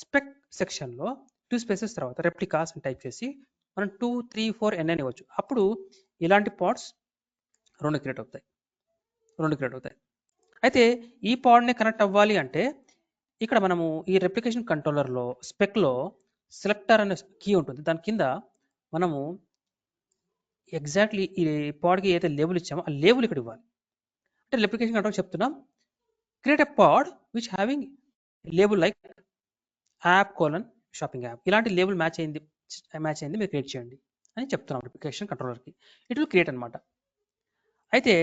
స్పెక్ సెక్షన్లో 2 స్పేసెస్ తర్వాత రెప్లికాస్ అని టైప్ చేసి మనం 2, 3, 4 ఎన్ అని ఇవ్వచ్చు. అప్పుడు ఇలాంటి పాడ్స్ 2 క్రియేట్ అవుతాయి. అయితే ఈ పాడ్ని కనెక్ట్ అవ్వాలి అంటే ఇక్కడ మనము ఈ రెప్లికేషన్ కంట్రోలర్లో స్పెక్లో సెలెక్టర్ అనే కీ ఉంటుంది. దాని కింద మనము ఎగ్జాక్ట్లీ ఈ పాడ్కి ఏదైతే లేబుల్ ఇచ్చామో ఆ లేబుల్ ఇక్కడ ఇవ్వాలి. అంటే రెప్లికేషన్ కంట్రోల్ చెప్తున్నాం, create a pod which having label like app shopping app. ఇలాంటి లేబుల్ మ్యాచ్ అయింది మీరు క్రియేట్ చేయండి అని చెప్తున్నాం రెప్లికేషన్ కంట్రోలర్కి. ఇట్ విల్ క్రియేట్ అనమాట. అయితే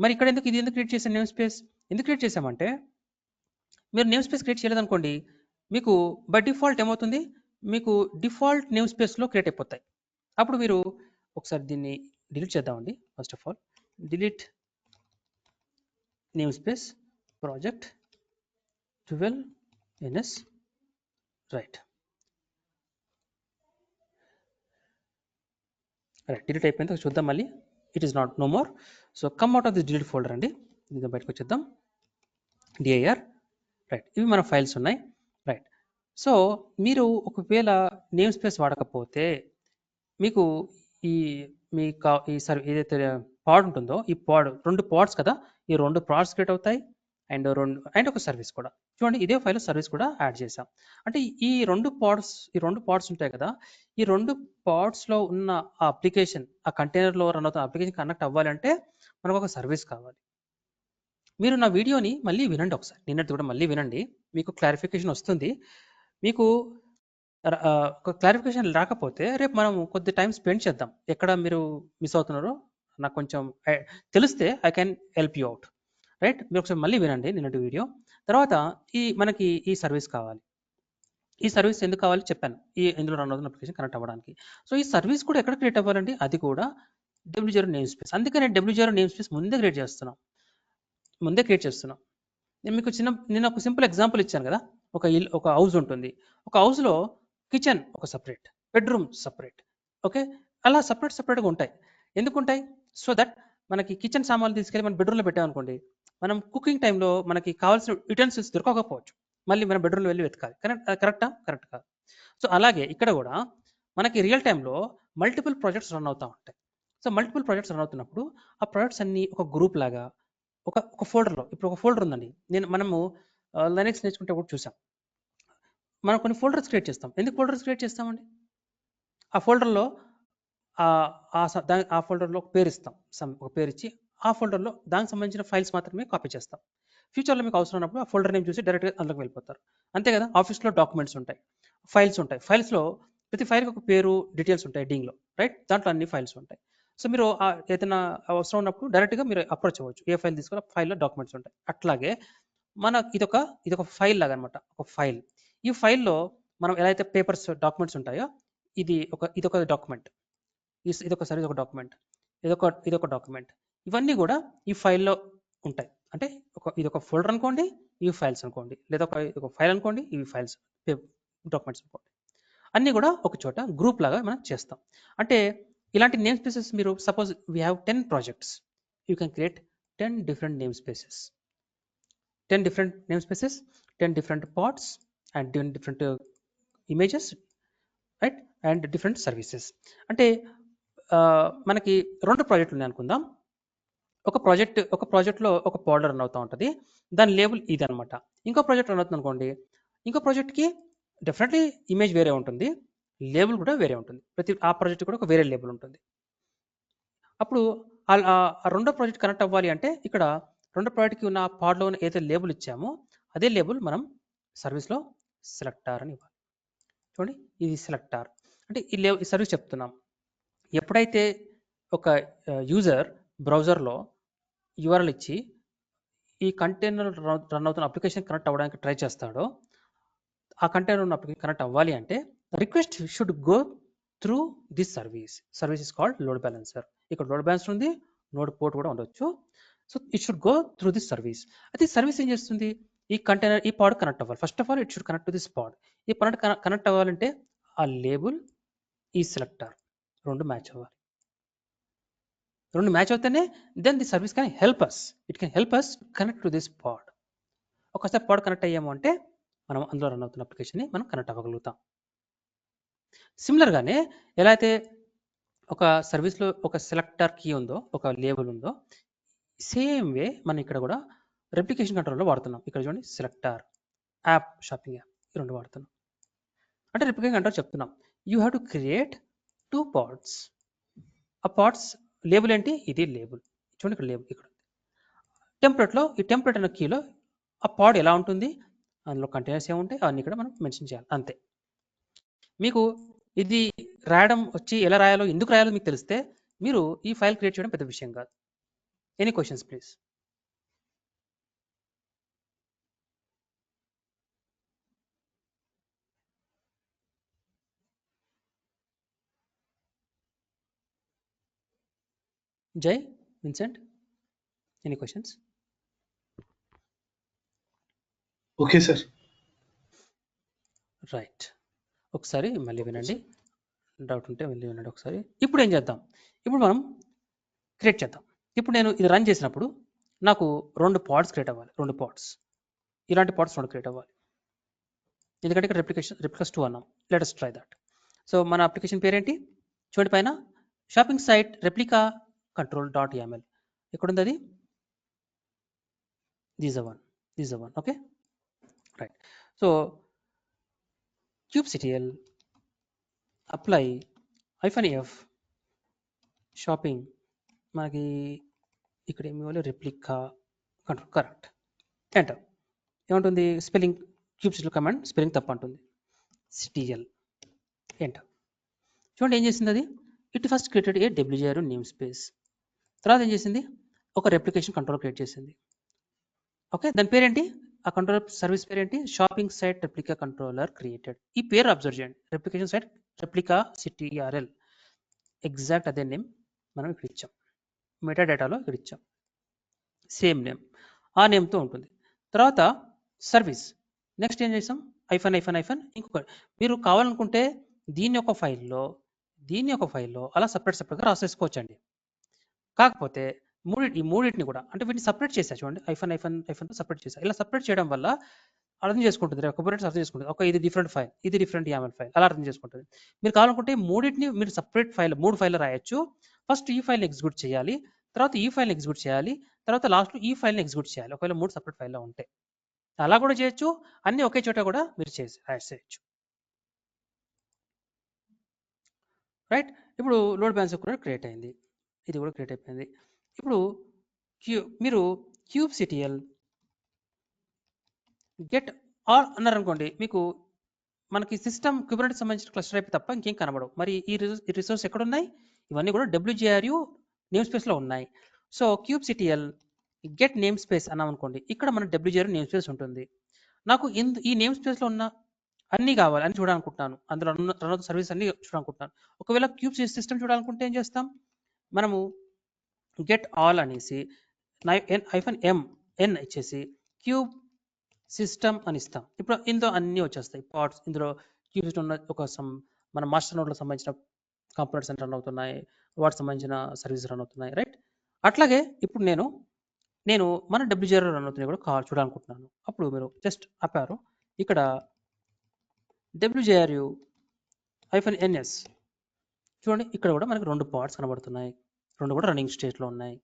మరి ఇక్కడ ఎందుకు క్రియేట్ చేసాం నేమ్ స్పేస్? ఎందుకు క్రియేట్ చేసామంటే మీరు నేమ్ స్పేస్ క్రియేట్ చేయలేదనుకోండి, మీకు బై డిఫాల్ట్ ఏమవుతుంది, మీకు డిఫాల్ట్ నేమ్ స్పేస్లో క్రియేట్ అయిపోతాయి. అప్పుడు మీరు ఒకసారి దీన్ని డిలీట్ చేద్దామండి. First of all delete name space project 12NS. Right, delete అయిపోయింది. చూద్దాం మళ్ళీ. It is no more. So come out of this delete folder అండి. ఇంకా బయటకు వచ్చేద్దాం. DIR. రైట్, ఇవి మన ఫైల్స్ ఉన్నాయి. రైట్, సో మీరు ఒకవేళ నేమ్ స్పేస్ వాడకపోతే మీకు ఏదైతే పాడ్ ఉంటుందో ఈ పాడ్ 2 పాడ్స్ కదా, ఈ 2 పాడ్స్ క్రియేట్ అవుతాయి అండ్ ఒక సర్వీస్ కూడా. చూడండి ఇదే ఫైల్ సర్వీస్ కూడా యాడ్ చేసాం. అంటే ఈ 2 పాడ్స్ ఉంటాయి కదా, ఈ 2 పాడ్స్లో ఉన్న ఆ అప్లికేషన్, ఆ కంటైనర్లో రన్ అవుతున్న అప్లికేషన్ కనెక్ట్ అవ్వాలంటే మనకు ఒక సర్వీస్ కావాలి. మీరు నా వీడియోని మళ్ళీ వినండి ఒకసారి. నిన్నటిది కూడా మళ్ళీ వినండి. మీకు క్లారిఫికేషన్ వస్తుంది. మీకు ఒక క్లారిఫికేషన్ రాకపోతే రేపు మనం కొద్ది టైం స్పెండ్ చేద్దాం. ఎక్కడ మీరు మిస్ అవుతున్నారో నాకు కొంచెం తెలిస్తే I can help you out. Right? మీరు ఒకసారి మళ్ళీ వినండి నిన్నటి వీడియో. తర్వాత మనకి ఈ సర్వీస్ కావాలి. ఈ సర్వీస్ ఎందుకు కావాలి చెప్పాను. ఇందులో రన్ అవుతున్న అప్లికేషన్ కనెక్ట్ అవ్వడానికి. సో ఈ సర్వీస్ కూడా ఎక్కడ క్రియేట్ అవ్వాలండి? అది కూడా W0 నేమ్ స్పేస్. అందుకే నేను W0 నేమ్ స్పేస్ ముందే క్రియేట్ చేస్తున్నాం. నేను మీకు నేను ఒక సింపుల్ ఎగ్జాంపుల్ ఇచ్చాను కదా. ఒక హౌస్ ఉంటుంది. ఒక హౌస్లో కిచెన్ ఒక సపరేట్, బెడ్రూమ్ సపరేట్. ఓకే, అలా సపరేట్గా ఉంటాయి. ఎందుకు ఉంటాయి? సో దట్ మనకి కిచెన్ సామాన్లు తీసుకెళ్ళి మనం బెడ్రూమ్లో పెట్టామనుకోండి, మనం కుకింగ్ టైంలో మనకి కావాల్సిన యుటెన్సిల్స్ దొరకకపోవచ్చు. మళ్ళీ మనం బెడ్రూమ్లో వెళ్ళి వెతకాలి. కరెక్ట్ కాదు. సో అలాగే ఇక్కడ కూడా మనకి రియల్ టైంలో మల్టిపుల్ ప్రాజెక్ట్స్ రన్ అవుతూ ఉంటాయి. సో మల్టిపుల్ ప్రాజెక్ట్స్ రన్ అవుతున్నప్పుడు ఆ ప్రాజెక్ట్స్ అన్ని ఒక గ్రూప్ లాగా ఒక ఫోల్డర్లో, ఇప్పుడు ఒక ఫోల్డర్ ఉందండి. మనము లైనక్స్ నేర్చుకుంటే కూడా చూసాం. మనం కొన్ని ఫోల్డర్స్ క్రియేట్ చేస్తాం. ఎందుకు ఫోల్డర్స్ క్రియేట్ చేస్తామండి? ఆ ఫోల్డర్లో ఆ ఫోల్డర్లో ఒక పేరు ఇస్తాం. ఒక పేరు ఇచ్చి ఆ ఫోల్డర్లో దానికి సంబంధించిన ఫైల్స్ మాత్రమే కాపీ చేస్తాం. ఫ్యూచర్లో మీకు అవసరం ఉన్నప్పుడు ఆ ఫోల్డర్ నేమ్ చూసి డైరెక్ట్గా అందులోకి వెళ్ళిపోతారు. అంతే కదా. ఆఫీస్లో డాక్యుమెంట్స్ ఉంటాయి, ఫైల్స్ ఉంటాయి. ఫైల్స్లో ప్రతి ఫైల్కి ఒక పేరు, డీటెయిల్స్ ఉంటాయి హెడ్డింగ్లో. రైట్? దాంట్లో అన్ని ఫైల్స్ ఉంటాయి. సో మీరు ఏదైనా అవసరం ఉన్నప్పుడు డైరెక్ట్గా మీరు అప్రోచ్ అవ్వచ్చు. ఏ ఫైల్ తీసుకున్నా ఫైల్లో డాక్యుమెంట్స్ ఉంటాయి. అట్లాగే ఇదొక ఫైల్ లాగా అనమాట. ఒక ఫైల్. ఈ ఫైల్లో మనం ఎలా అయితే పేపర్స్, డాక్యుమెంట్స్ ఉంటాయో ఇదొక డాక్యుమెంట్. ఇదొక సర్వీస్, ఒక డాక్యుమెంట్. ఇదొక డాక్యుమెంట్. ఇవన్నీ కూడా ఈ ఫైల్లో ఉంటాయి. అంటే ఇదొక ఫోల్డర్ అనుకోండి, ఇవి ఫైల్స్ అనుకోండి. లేదా ఒక ఫైల్ అనుకోండి, ఇవి ఫైల్స్, డాక్యుమెంట్స్ అనుకోండి. అన్నీ కూడా ఒక చోట గ్రూప్ లాగా మనం చేస్తాం. అంటే ఇలాంటి నేమ్ స్పేసెస్ మీరు suppose we have 10 projects, you can create 10 different name spaces. 10 different namespaces, 10 different pods, and 10 different images, right? And different services. అంటే మనకి 2 ప్రాజెక్టులు ఉన్నాయి అనుకుందాం. ఒక ప్రాజెక్ట్లో ఒక పాడ్ రన్ అవుతూ ఉంటుంది. దాని లేబుల్ ఇది అనమాట. ఇంకో ప్రాజెక్ట్ రన్ అవుతుంది అనుకోండి. ఇంకో ప్రాజెక్ట్కి డెఫినెట్లీ ఇమేజ్ వేరే ఉంటుంది, లేబుల్ కూడా వేరే ఉంటుంది. ఆ ప్రాజెక్ట్ కూడా ఒక వేరే లేబుల్ ఉంటుంది. అప్పుడు రెండో ప్రాజెక్ట్ కనెక్ట్ అవ్వాలి అంటే ఇక్కడ రెండో ప్రాజెక్ట్కి ఉన్న పాడ్లో ఉన్న ఏదైతే లేబుల్ ఇచ్చామో అదే లేబుల్ మనం సర్వీస్లో సెలెక్టార్ అని ఇవ్వాలి. చూడండి, ఇది సెలెక్టార్ అంటే ఈ సర్వీస్ చెప్తున్నాం. ఎప్పుడైతే ఒక యూజర్ బ్రౌజర్లో యూఆర్ఎల్ ఇచ్చి ఈ కంటైనర్ రన్ అవుతున్న అప్లికేషన్ కనెక్ట్ అవ్వడానికి ట్రై చేస్తాడో, ఆ కంటైనర్ ఉన్న అప్లికేషన్ కనెక్ట్ అవ్వాలి అంటే request should go through this service is called load balancer. ఇక్కడ లోడ్ బ్యాలెన్సర్ ఉంది, నోడ్ పోర్ట్ కూడా ఉండొచ్చు. So it should go through this service. అయితే సర్వీస్ ఏం చేస్తుంది? ఈ పాడ్ కనెక్ట్ అవ్వాలి. First of all it should connect to this పాడ్. ఈ పాడ్ కనెక్ట్ అవ్వాలంటే ఆ లేబుల్, ఈ సెలెక్టర్ రెండు మ్యాచ్ అవ్వాలి. రెండు మ్యాచ్ అవుతేనే then the service can help us. It can help us connect to this pod. ఒకసారి పాడ్ కనెక్ట్ అయ్యాము అంటే మనం అందులో రన్ అవుతున్న అప్లికేషన్ని మనం కనెక్ట్ అవ్వగలుగుతాం. సిమిలర్గానే ఎలా అయితే ఒక సర్వీస్లో ఒక సెలెక్టర్ కీ ఉందో, ఒక లేబుల్ ఉందో, సేమ్ వే మనం ఇక్కడ కూడా రెప్లికేషన్ కంట్రోల్లో వాడుతున్నాం. ఇక్కడ చూడండి, సెలెక్టర్, యాప్, షాపింగ్ యాప్, ఈ రెండు వాడుతున్నాం. అంటే రెప్లికేషన్ కంట్రోల్ చెప్తున్నాం, you have to create 2 pods. ఆ పాడ్స్ లేబుల్ ఏంటి? ఇది లేబుల్. చూడండి ఇక్కడ లేబుల్. ఇక్కడ టెంప్లెట్లో, ఈ టెంప్లెట్ అనే కీలో ఆ పాడ్ ఎలా ఉంటుంది, అందులో కంటైనర్స్ ఏముంటాయి అవన్నీ కూడా మనం మెన్షన్ చేయాలి. అంతే. మీకు ఇది రాయడం వచ్చి ఎలా రాయాలో, ఎందుకు రాయాలో మీకు తెలిస్తే మీరు ఈ ఫైల్ క్రియేట్ చేయడం పెద్ద విషయం కాదు. Any questions please? Jai, Vincent, any questions? Okay sir. Right, ఒకసారి మళ్ళీ వినండి. డౌట్ ఉంటే మళ్ళీ వినండి ఒకసారి. ఇప్పుడు ఏం చేద్దాం? ఇప్పుడు మనం క్రియేట్ చేద్దాం. ఇప్పుడు నేను ఇది రన్ చేసినప్పుడు నాకు 2 పాడ్స్ క్రియేట్ అవ్వాలి. 2 పాడ్స్, ఇలాంటి పాడ్స్ 2 క్రియేట్ అవ్వాలి. ఎందుకంటే ఇక్కడ రెప్లికాస్ 2 అన్నాం. Let us try that. So మన అప్లికేషన్ పేరేంటి? చూడండి పైన, shopping site replica control .yaml. ఎక్కడుంది అది? This the one. Okay, right. So kubectl apply -f shopping, మనకి ఇక్కడ ఏమి ఇవ్వాలి? Replica control correct. ఎంటర్. ఏముంటుంది? స్పెల్లింగ్ క్యూబ్సిటిఎల్ కమాండ్ స్పెల్లింగ్ తప్పు అంటుంది. CTL enter. చూడండి ఏం చేసింది అది. It first created a WJR name space. తర్వాత ఏం చేసింది? ఒక రెప్లికేషన్ కంట్రోల్ క్రియేట్ చేసింది. ఓకే, దాని పేరేంటి? ఆ కంట్రోల్ సర్వీస్ పేరేంటి? Shopping site replica controller created. ఈ పేరు అబ్జర్వ్ చేయండి. Replication site replica CTRL. Exact అదే నేమ్ మనం ఇక్కడ ఇచ్చాం. మెటా డేటాలో ఇక్కడ ఇచ్చాం. సేమ్ నేమ్, ఆ నేమ్తో ఉంటుంది. తర్వాత సర్వీస్. నెక్స్ట్ ఏం చేసాం? ఐఫన్ ఇంకొక. మీరు కావాలనుకుంటే దీని యొక్క ఫైల్లో అలా సపరేట్గా రాసేసుకోవచ్చండి. కాకపోతే ఈ మూడింటిని కూడా అంటే వీటిని సపరేట్ చేసా చూడండి. ఐఫన్తో సపరేట్ చేసా. ఇలా సపరేట్ చేయడం వల్ల అర్థం చేసుకుంటుంది, కొబరేట్స్ అర్థం చేసుకుంటుంది. ఒక ఇది డిఫరెంట్ ఫైల్, ఇది డిఫరెంట్ YAML ఫైల్, అలా అర్థం చేసుకుంటుంది. మీరు కావాలనుకుంటే మూడింటిని మీరు సపరేట్ ఫైల్ 3 ఫైల్ రాయొచ్చు. ఫస్ట్ ఈ ఫైల్ని ఎగ్జిక్యూట్ చేయాలి, తర్వాత ఈ ఫైల్ని ఎగ్జిక్యూట్ చేయాలి, తర్వాత లాస్ట్లో ఈ ఫైల్ని ఎగ్జిక్యూట్ చేయాలి. ఒకవేళ 3 సపరేట్ ఫైల్లో ఉంటాయి అలా కూడా చేయొచ్చు. అన్ని ఒకే చోట కూడా మీరు రాసేయచ్చు. రైట్. ఇప్పుడు లోడ్ బ్యాలెన్స్ కూడా క్రియేట్ అయింది, ఇది కూడా క్రియేట్ అయిపోయింది. ఇప్పుడు మీరు క్యూబ్సిటిఎల్ గెట్ ఆల్ అన్నారు అనుకోండి, మీకు మనకి సిస్టమ్ కుబర్నెటిస్ సంబంధించిన క్లస్టర్ అయిపోయి తప్ప ఇంకేం కనబడవు. మరి ఈ రిసోర్స్ ఎక్కడ ఉన్నాయి? ఇవన్నీ కూడా WGRU నేమ్ స్పేస్లో ఉన్నాయి. సో క్యూబ్సిటిఎల్ గెట్ నేమ్ స్పేస్ అన్నాం అనుకోండి, ఇక్కడ మన WGRU నేమ్ స్పేస్ ఉంటుంది. నాకు ఈ నేమ్ స్పేస్లో ఉన్న అన్నీ కావాలి అని చూడాలనుకుంటున్నాను, అందులో రన్ అవుతున్న సర్వీస్ అన్ని చూడాలనుకుంటున్నాను. ఒకవేళ క్యూబ్ సిస్టమ్ చూడాలనుకుంటే ఏం చేస్తాం? మనము గెట్ ఆల్ అనేసి -n ఇచ్చేసి క్యూబ్ సిస్టమ్ అని ఇస్తాం. ఇప్పుడు ఇందులో అన్నీ వచ్చేస్తాయి పార్ట్స్. ఇందులో క్యూబ్ సిస్టమ్ ఉన్న మన మాస్టర్ నోడ్లో సంబంధించిన కాంపోనెంట్స్ అని రన్ అవుతున్నాయి, వాటికి సంబంధించిన సర్వీస్ రన్ అవుతున్నాయి. రైట్. అట్లాగే ఇప్పుడు నేను మన WGRU రన్ అవుతున్నాయి కూడా చూడాలనుకుంటున్నాను. అప్పుడు మీరు జస్ట్ ఆపారు, ఇక్కడ WGRU -ns చూడండి, ఇక్కడ కూడా మనకి 2 పార్ట్స్ కనబడుతున్నాయి, 2 కూడా రన్నింగ్ స్టేజ్లో ఉన్నాయి.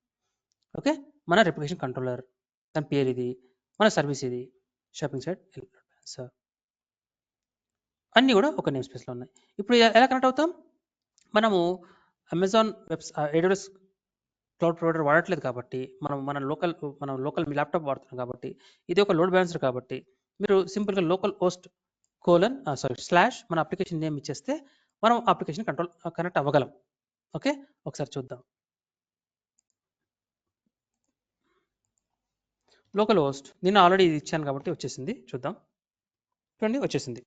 ఓకే, మన రెప్లికేషన్ కంట్రోలర్ దాని పేరు ఇది, మన సర్వీస్ ఇది, షాపింగ్ సైట్ అన్నీ కూడా ఒక నేమ్ స్పేస్లో ఉన్నాయి. ఇప్పుడు ఎలా కనెక్ట్ అవుతాం? మనము అమెజాన్ AWS క్లౌడ్ ప్రొవైడర్ వాడట్లేదు కాబట్టి, మన లోకల్ మీ ల్యాప్టాప్ వాడుతున్నాం కాబట్టి, ఇది ఒక లోడ్ బ్యాలెన్సర్ కాబట్టి మీరు సింపుల్గా లోకల్ హోస్ట్ / మన అప్లికేషన్ నేమ్ ఇచ్చేస్తే మనం అప్లికేషన్ కనెక్ట్ అవ్వగలం. ఓకే, ఒకసారి చూద్దాం. లోకల్ హోస్ట్ నేను ఆల్రెడీ ఇది ఇచ్చాను కాబట్టి వచ్చేసింది, చూద్దాం. చూడండి వచ్చేసింది,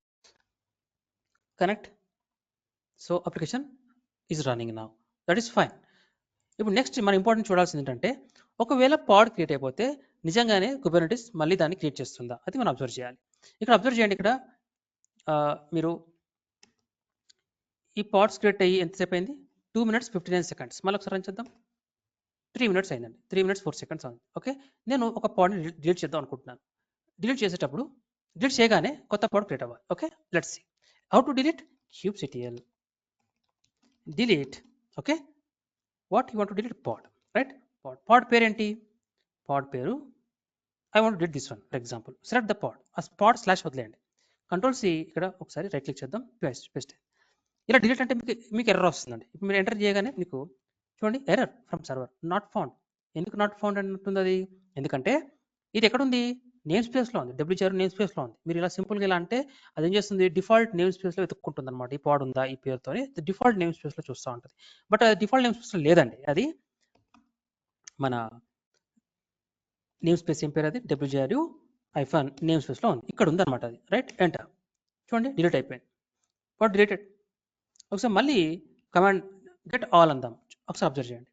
connect. So application is running now, that is fine. ఇప్పుడు నెక్స్ట్ మన ఇంపార్టెంట్ చూడాల్సింది ఏంటంటే, ఒకవేళ పాడ్ క్రియేట్ అయిపోతే నిజంగానే కుబర్నెటిస్ మళ్ళీ దాన్ని క్రియేట్ చేస్తుందా, అది మనం అబ్జర్వ్ చేయాలి. ఇక్కడ అబ్జర్వ్ చేయండి, ఇక్కడ మీరు ఈ పాడ్స్ క్రియేట్ అయ్యి ఎంతసేపు అయింది? 2 minutes 59 seconds. మళ్ళీ ఒకసారి రన్ చేద్దాం. 3 minutes అయిందండి, 3 minutes 4 seconds అయింది. ఓకే, నేను ఒక పాడ్ని డిలీట్ చేద్దాం అనుకుంటున్నాను. డిలీట్ చేసేటప్పుడు డిలీట్ చేయగానే కొత్త పాడ్ క్రియేట్ అవ్వాలి. Okay, let's see how to delete. Kubectl delete. Okay, what you want to delete? Pod. Right. Pod పేరు ఏంటి? పాడ్ పేరు I want delete this one for example. Select the pod. ఆ pod / వదిలేయండి. Ctrl+C ఇక్కడ ఒకసారి right click చేద్దాం, paste. ఇలా delete అంటే మీకు ఎర్రర్ వస్తుందండి. ఇప్పుడు మీరు ఎంటర్ చేయగానే మీకు చూడండి error from server not found. ఎందుకు నాట్ ఫౌండ్ అంటుంది అది? ఎందుకంటే ఇది ఎక్కడుంది? నేమ్ స్పేస్లో ఉంది, WGRU నేమ్ స్పేస్లో ఉంది. మీరు ఇలా సింపుల్గా ఇలా అంటే అది ఏం చేస్తుంది? డిఫాల్ట్ నేమ్ స్పేస్లో వెతుక్కుంటుంది అనమాట. ఈ పాడ్ ఉందా ఈ పేరుతోనే డిఫాల్ట్ నేమ్ స్పేస్లో చూస్తూ ఉంటుంది. బట్ అది డిఫాల్ట్ నేమ్ స్పేస్లో లేదండి, అది మన నేమ్ స్పేస్ ఏం పేరు? అది WGRU నేమ్ స్పేస్లో ఉంది, ఇక్కడ ఉంది అనమాట అది. Right, enter. చూడండి డిలీట్ అయిపోయింది, పాడ్ డిలీటెడ్. ఒకసారి మళ్ళీ కమాండ్ గెట్ ఆల్ అందాం, ఒకసారి అబ్జర్వ్ చేయండి.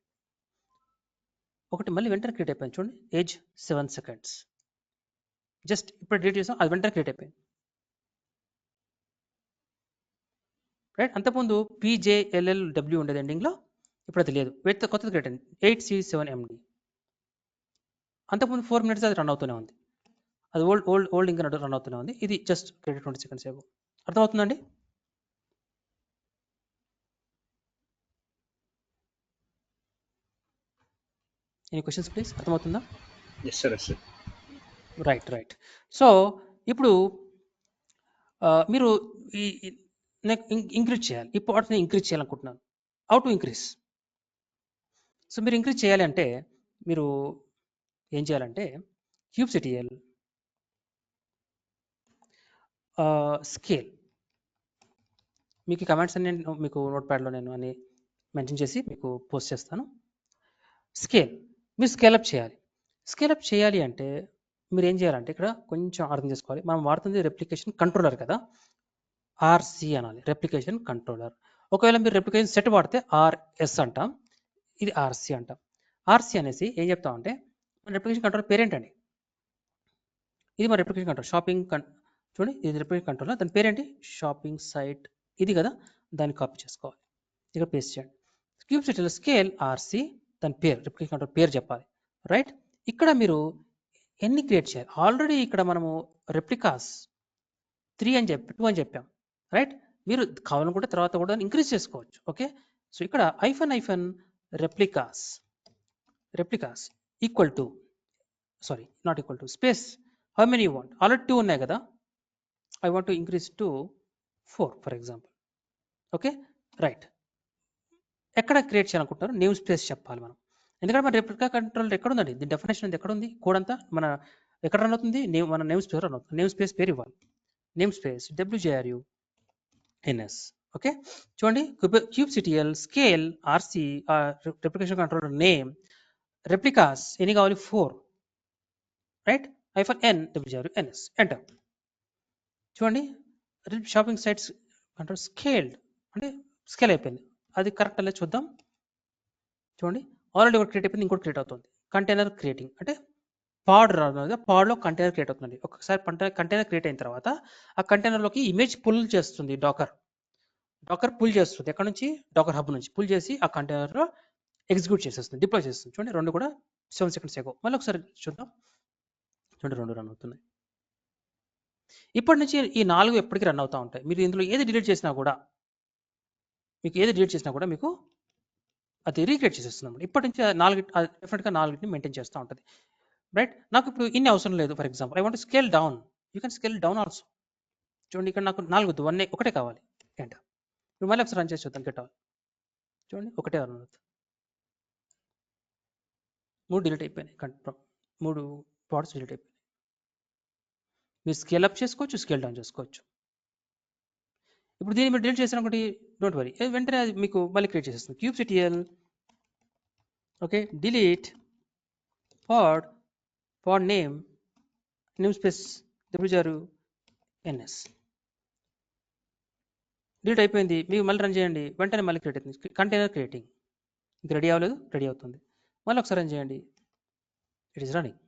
ఒకటి మళ్ళీ వెంటనే క్రియేట్ అయిపోయింది చూడండి, ఏజ్ 7 seconds. జస్ట్ ఇప్పుడు డిలీట్ చేసాం, అది వెంటనే క్రియేట్ అయిపోయింది. రైట్. అంతకుముందు PJLLW ఉండేది ఎండింగ్లో, ఇప్పుడు అది లేదు, కొత్తది క్రియేట్ అయింది 8C7MD. అంతకుముందు 4 minutes అది రన్ అవుతూనే ఉంది, అది ఓల్డ్ ఇంకా రన్ అవుతూనే ఉంది. ఇది జస్ట్ క్రియేట్ 20 seconds ఏమో. అర్థమవుతుందండి? Any questions please? అర్థమవుతుందా? Yes sir, yes sir. Right. So ఇప్పుడు మీరు ఇంక్రీజ్ చేయాలి, ఈ పాడ్స్ని ఇంక్రీజ్ చేయాలనుకుంటున్నాను. How to increase? సో మీరు ఇంక్రీజ్ చేయాలి అంటే మీరు ఏం చేయాలంటే kubectl స్కేల్. మీకు ఈ కమాండ్స్ అన్ని మీకు నోట్ప్యాడ్లో నేను అని మెన్షన్ చేసి మీకు పోస్ట్ చేస్తాను. స్కేల్ మీరు స్కేలప్ చేయాలి. స్కేలప్ చేయాలి అంటే మీరు ఏం చేయాలంటే ఇక్కడ కొంచెం అర్థం చేసుకోవాలి. మనం వాడుతుంది రెప్లికేషన్ కంట్రోలర్ కదా, ఆర్సి అనాలి, రెప్లికేషన్ కంట్రోలర్. ఒకవేళ మీరు రెప్లికేషన్ సెట్ వాడితే ఆర్ఎస్ అంటాం, ఇది ఆర్సి అంటాం. ఆర్సి అనేసి ఏం చెప్తామంటే మన రెప్లికేషన్ కంట్రోలర్ పేరేంటండి, ఇది మన రెప్లికేషన్ కంట్రోల్ షాపింగ్ చూడండి, ఇది రెప్లికేషన్ కంట్రోలర్, దాని పేరేంటి షాపింగ్ సైట్, ఇది కదా, దాన్ని కాపీ చేసుకోవాలి, ఇక్కడ పేస్ట్ చేయండి. kubectl స్కేల్ ఆర్సి దాని పేరు రెప్లికేషన్ కంట్రోల్ పేరు చెప్పాలి, రైట్. ఇక్కడ మీరు ఎన్ని క్రియేట్ చేయాలి, ఆల్రెడీ ఇక్కడ మనము రెప్లికాస్ 3 అని చెప్పి 2 అని చెప్పాం, రైట్. మీరు కావాలనుకుంటే తర్వాత కూడా ఇంక్రీజ్ చేసుకోవచ్చు, ఓకే. సో ఇక్కడ hyphen replicas equal to not equal to space how many you want, already 2 ఉన్నాయి కదా, I want to increase to 4 for example, okay, right. ఎక్కడ క్రియేట్ చేయాలనుకుంటున్నారు, నేమ్ స్పేస్ చెప్పాలి మనం, ఎందుకంటే మన రెప్లికా కంట్రోల్ ఎక్కడ ఉందండి, దీని డెఫినేషన్ అది ఎక్కడ ఉంది, కోడ్ అంతా మన ఎక్కడ రన్ అవుతుంది, మన నేమ్ స్పేస్ రన్ అవుతుంది, నేమ్ స్పేస్ పేరు ఇవ్వాలి, నేమ్ స్పేస్ WJRUNS, ఓకే. చూడండి kubectl scale RC replication controller name replicas ఎన్ని కావాలి 4, రైట్. -n WJRUNS enter. చూడండి షాపింగ్ సైట్స్ కంట్రోల్ స్కేల్డ్ అంటే స్కేల్ అయిపోయింది, అది కరెక్ట్ అలా చూద్దాం. చూడండి ఆల్రెడీ ఒకటి క్రియేట్ అయిపోయింది, ఇంకోటి క్రియేట్ అవుతుంది. కంటైనర్ క్రియేటింగ్ అంటే పాడ్ రాదు, పాడ్లో కంటైనర్ క్రియేట్ అవుతుంది. ఒకసారి కంటైనర్ క్రియేట్ అయిన తర్వాత ఆ కంటైనర్లోకి ఇమేజ్ పుల్ చేస్తుంది, డాకర్ పుల్ చేస్తుంది, ఎక్కడ నుంచి, డాకర్ హబ్ నుంచి పుల్ చేసి ఆ కంటైనర్లో ఎగ్జిక్యూట్ చేసేస్తుంది, డిప్లాయ్ చేస్తుంది. చూడండి రెండు కూడా 7 seconds ఎగో. మళ్ళీ ఒకసారి చూద్దాం, చూడండి రెండు రన్ అవుతున్నాయి. ఇప్పటి నుంచి ఈ 4 ఎప్పటికీ రన్ అవుతూ ఉంటాయి. మీరు ఇందులో ఏది డిలీట్ చేసినా కూడా మీకు అది రీక్రియేట్ చేసేస్తుంది. ఇప్పటి నుంచి 4 డెఫినెట్గా 4ని మెయింటైన్ చేస్తూ ఉంటుంది, రైట్. నాకు ఇప్పుడు ఇన్ని అవసరం లేదు, for example I want scale down, you can scale down also. చూడండి ఇక్కడ నాకు 4 వద్దు, 1 ఒకటే కావాలి, ఏంట. ఇప్పుడు మళ్ళీ ఒకసారి రన్ చేసి చూద్దాం, గెట్ ఆల్. చూడండి ఒకటే రన్ అవుతుంది, 3 డిలీట్ అయిపోయినాయి, 3 పాడ్స్ డిలీట్ అయిపోయినాయి. మీరు స్కేల్ అప్ చేసుకోవచ్చు, స్కేల్ డౌన్ చేసుకోవచ్చు. ఇప్పుడు దీన్ని మీరు డిలీట్ చేసిన ఒకటి డోంట్ వరీ, వెంటనే అది మీకు మళ్ళీ క్రియేట్ చేసేస్తుంది. kubectl ఓకే డిలీట్ పాడ్ నేమ్ స్పేస్ WJRUNS డిలీట్ అయిపోయింది. మీకు మళ్ళీ రన్ చేయండి, వెంటనే మళ్ళీ క్రియేట్ అవుతుంది. కంటైనర్ క్రియేటింగ్ ఇంకా రెడీ అవ్వలేదు, రెడీ అవుతుంది. మళ్ళీ ఒకసారి రన్ చేయండి, it is running.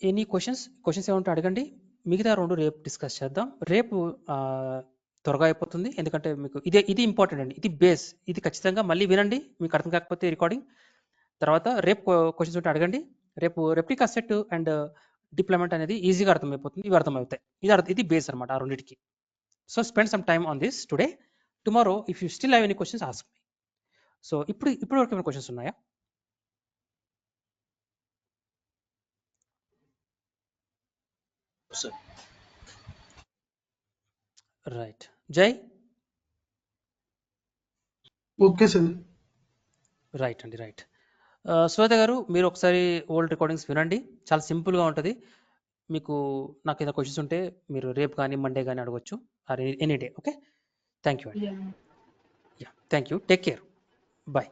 Any questions ఏమంటే అడగండి, మిగతా 2 రేపు డిస్కస్ చేద్దాం. రేపు త్వరగా అయిపోతుంది, ఎందుకంటే మీకు ఇది ఇంపార్టెంట్ అండి, ఇది బేస్, ఇది ఖచ్చితంగా మళ్ళీ వినండి, మీకు అర్థం కాకపోతే రికార్డింగ్ తర్వాత రేపు క్వశ్చన్స్ ఉంటే అడగండి. రేపు రెప్లికా సెట్ అండ్ డిప్లాయ్మెంట్ అనేది ఈజీగా అర్థమైపోతుంది, ఇవి అర్థమవుతాయి, ఇది బేస్ అనమాట ఆ రెండింటికి. So spend some time on this today, tomorrow if you still have any questions ask me. So ఇప్పుడు వరకు ఏమైనా క్వశ్చన్స్ ఉన్నాయా? రైట్, జై. Okay sir. రైట్ అండి, రైట్. శ్వేత గారు మీరు ఒకసారి ఓల్డ్ రికార్డింగ్స్ వినండి, చాలా సింపుల్గా ఉంటుంది. మీకు నాకు ఏదైనా క్వశ్చన్స్ ఉంటే మీరు రేపు కానీ మండే కానీ అడగవచ్చు, or any day. Okay, thank you అండి. Yeah thank you, take care, bye.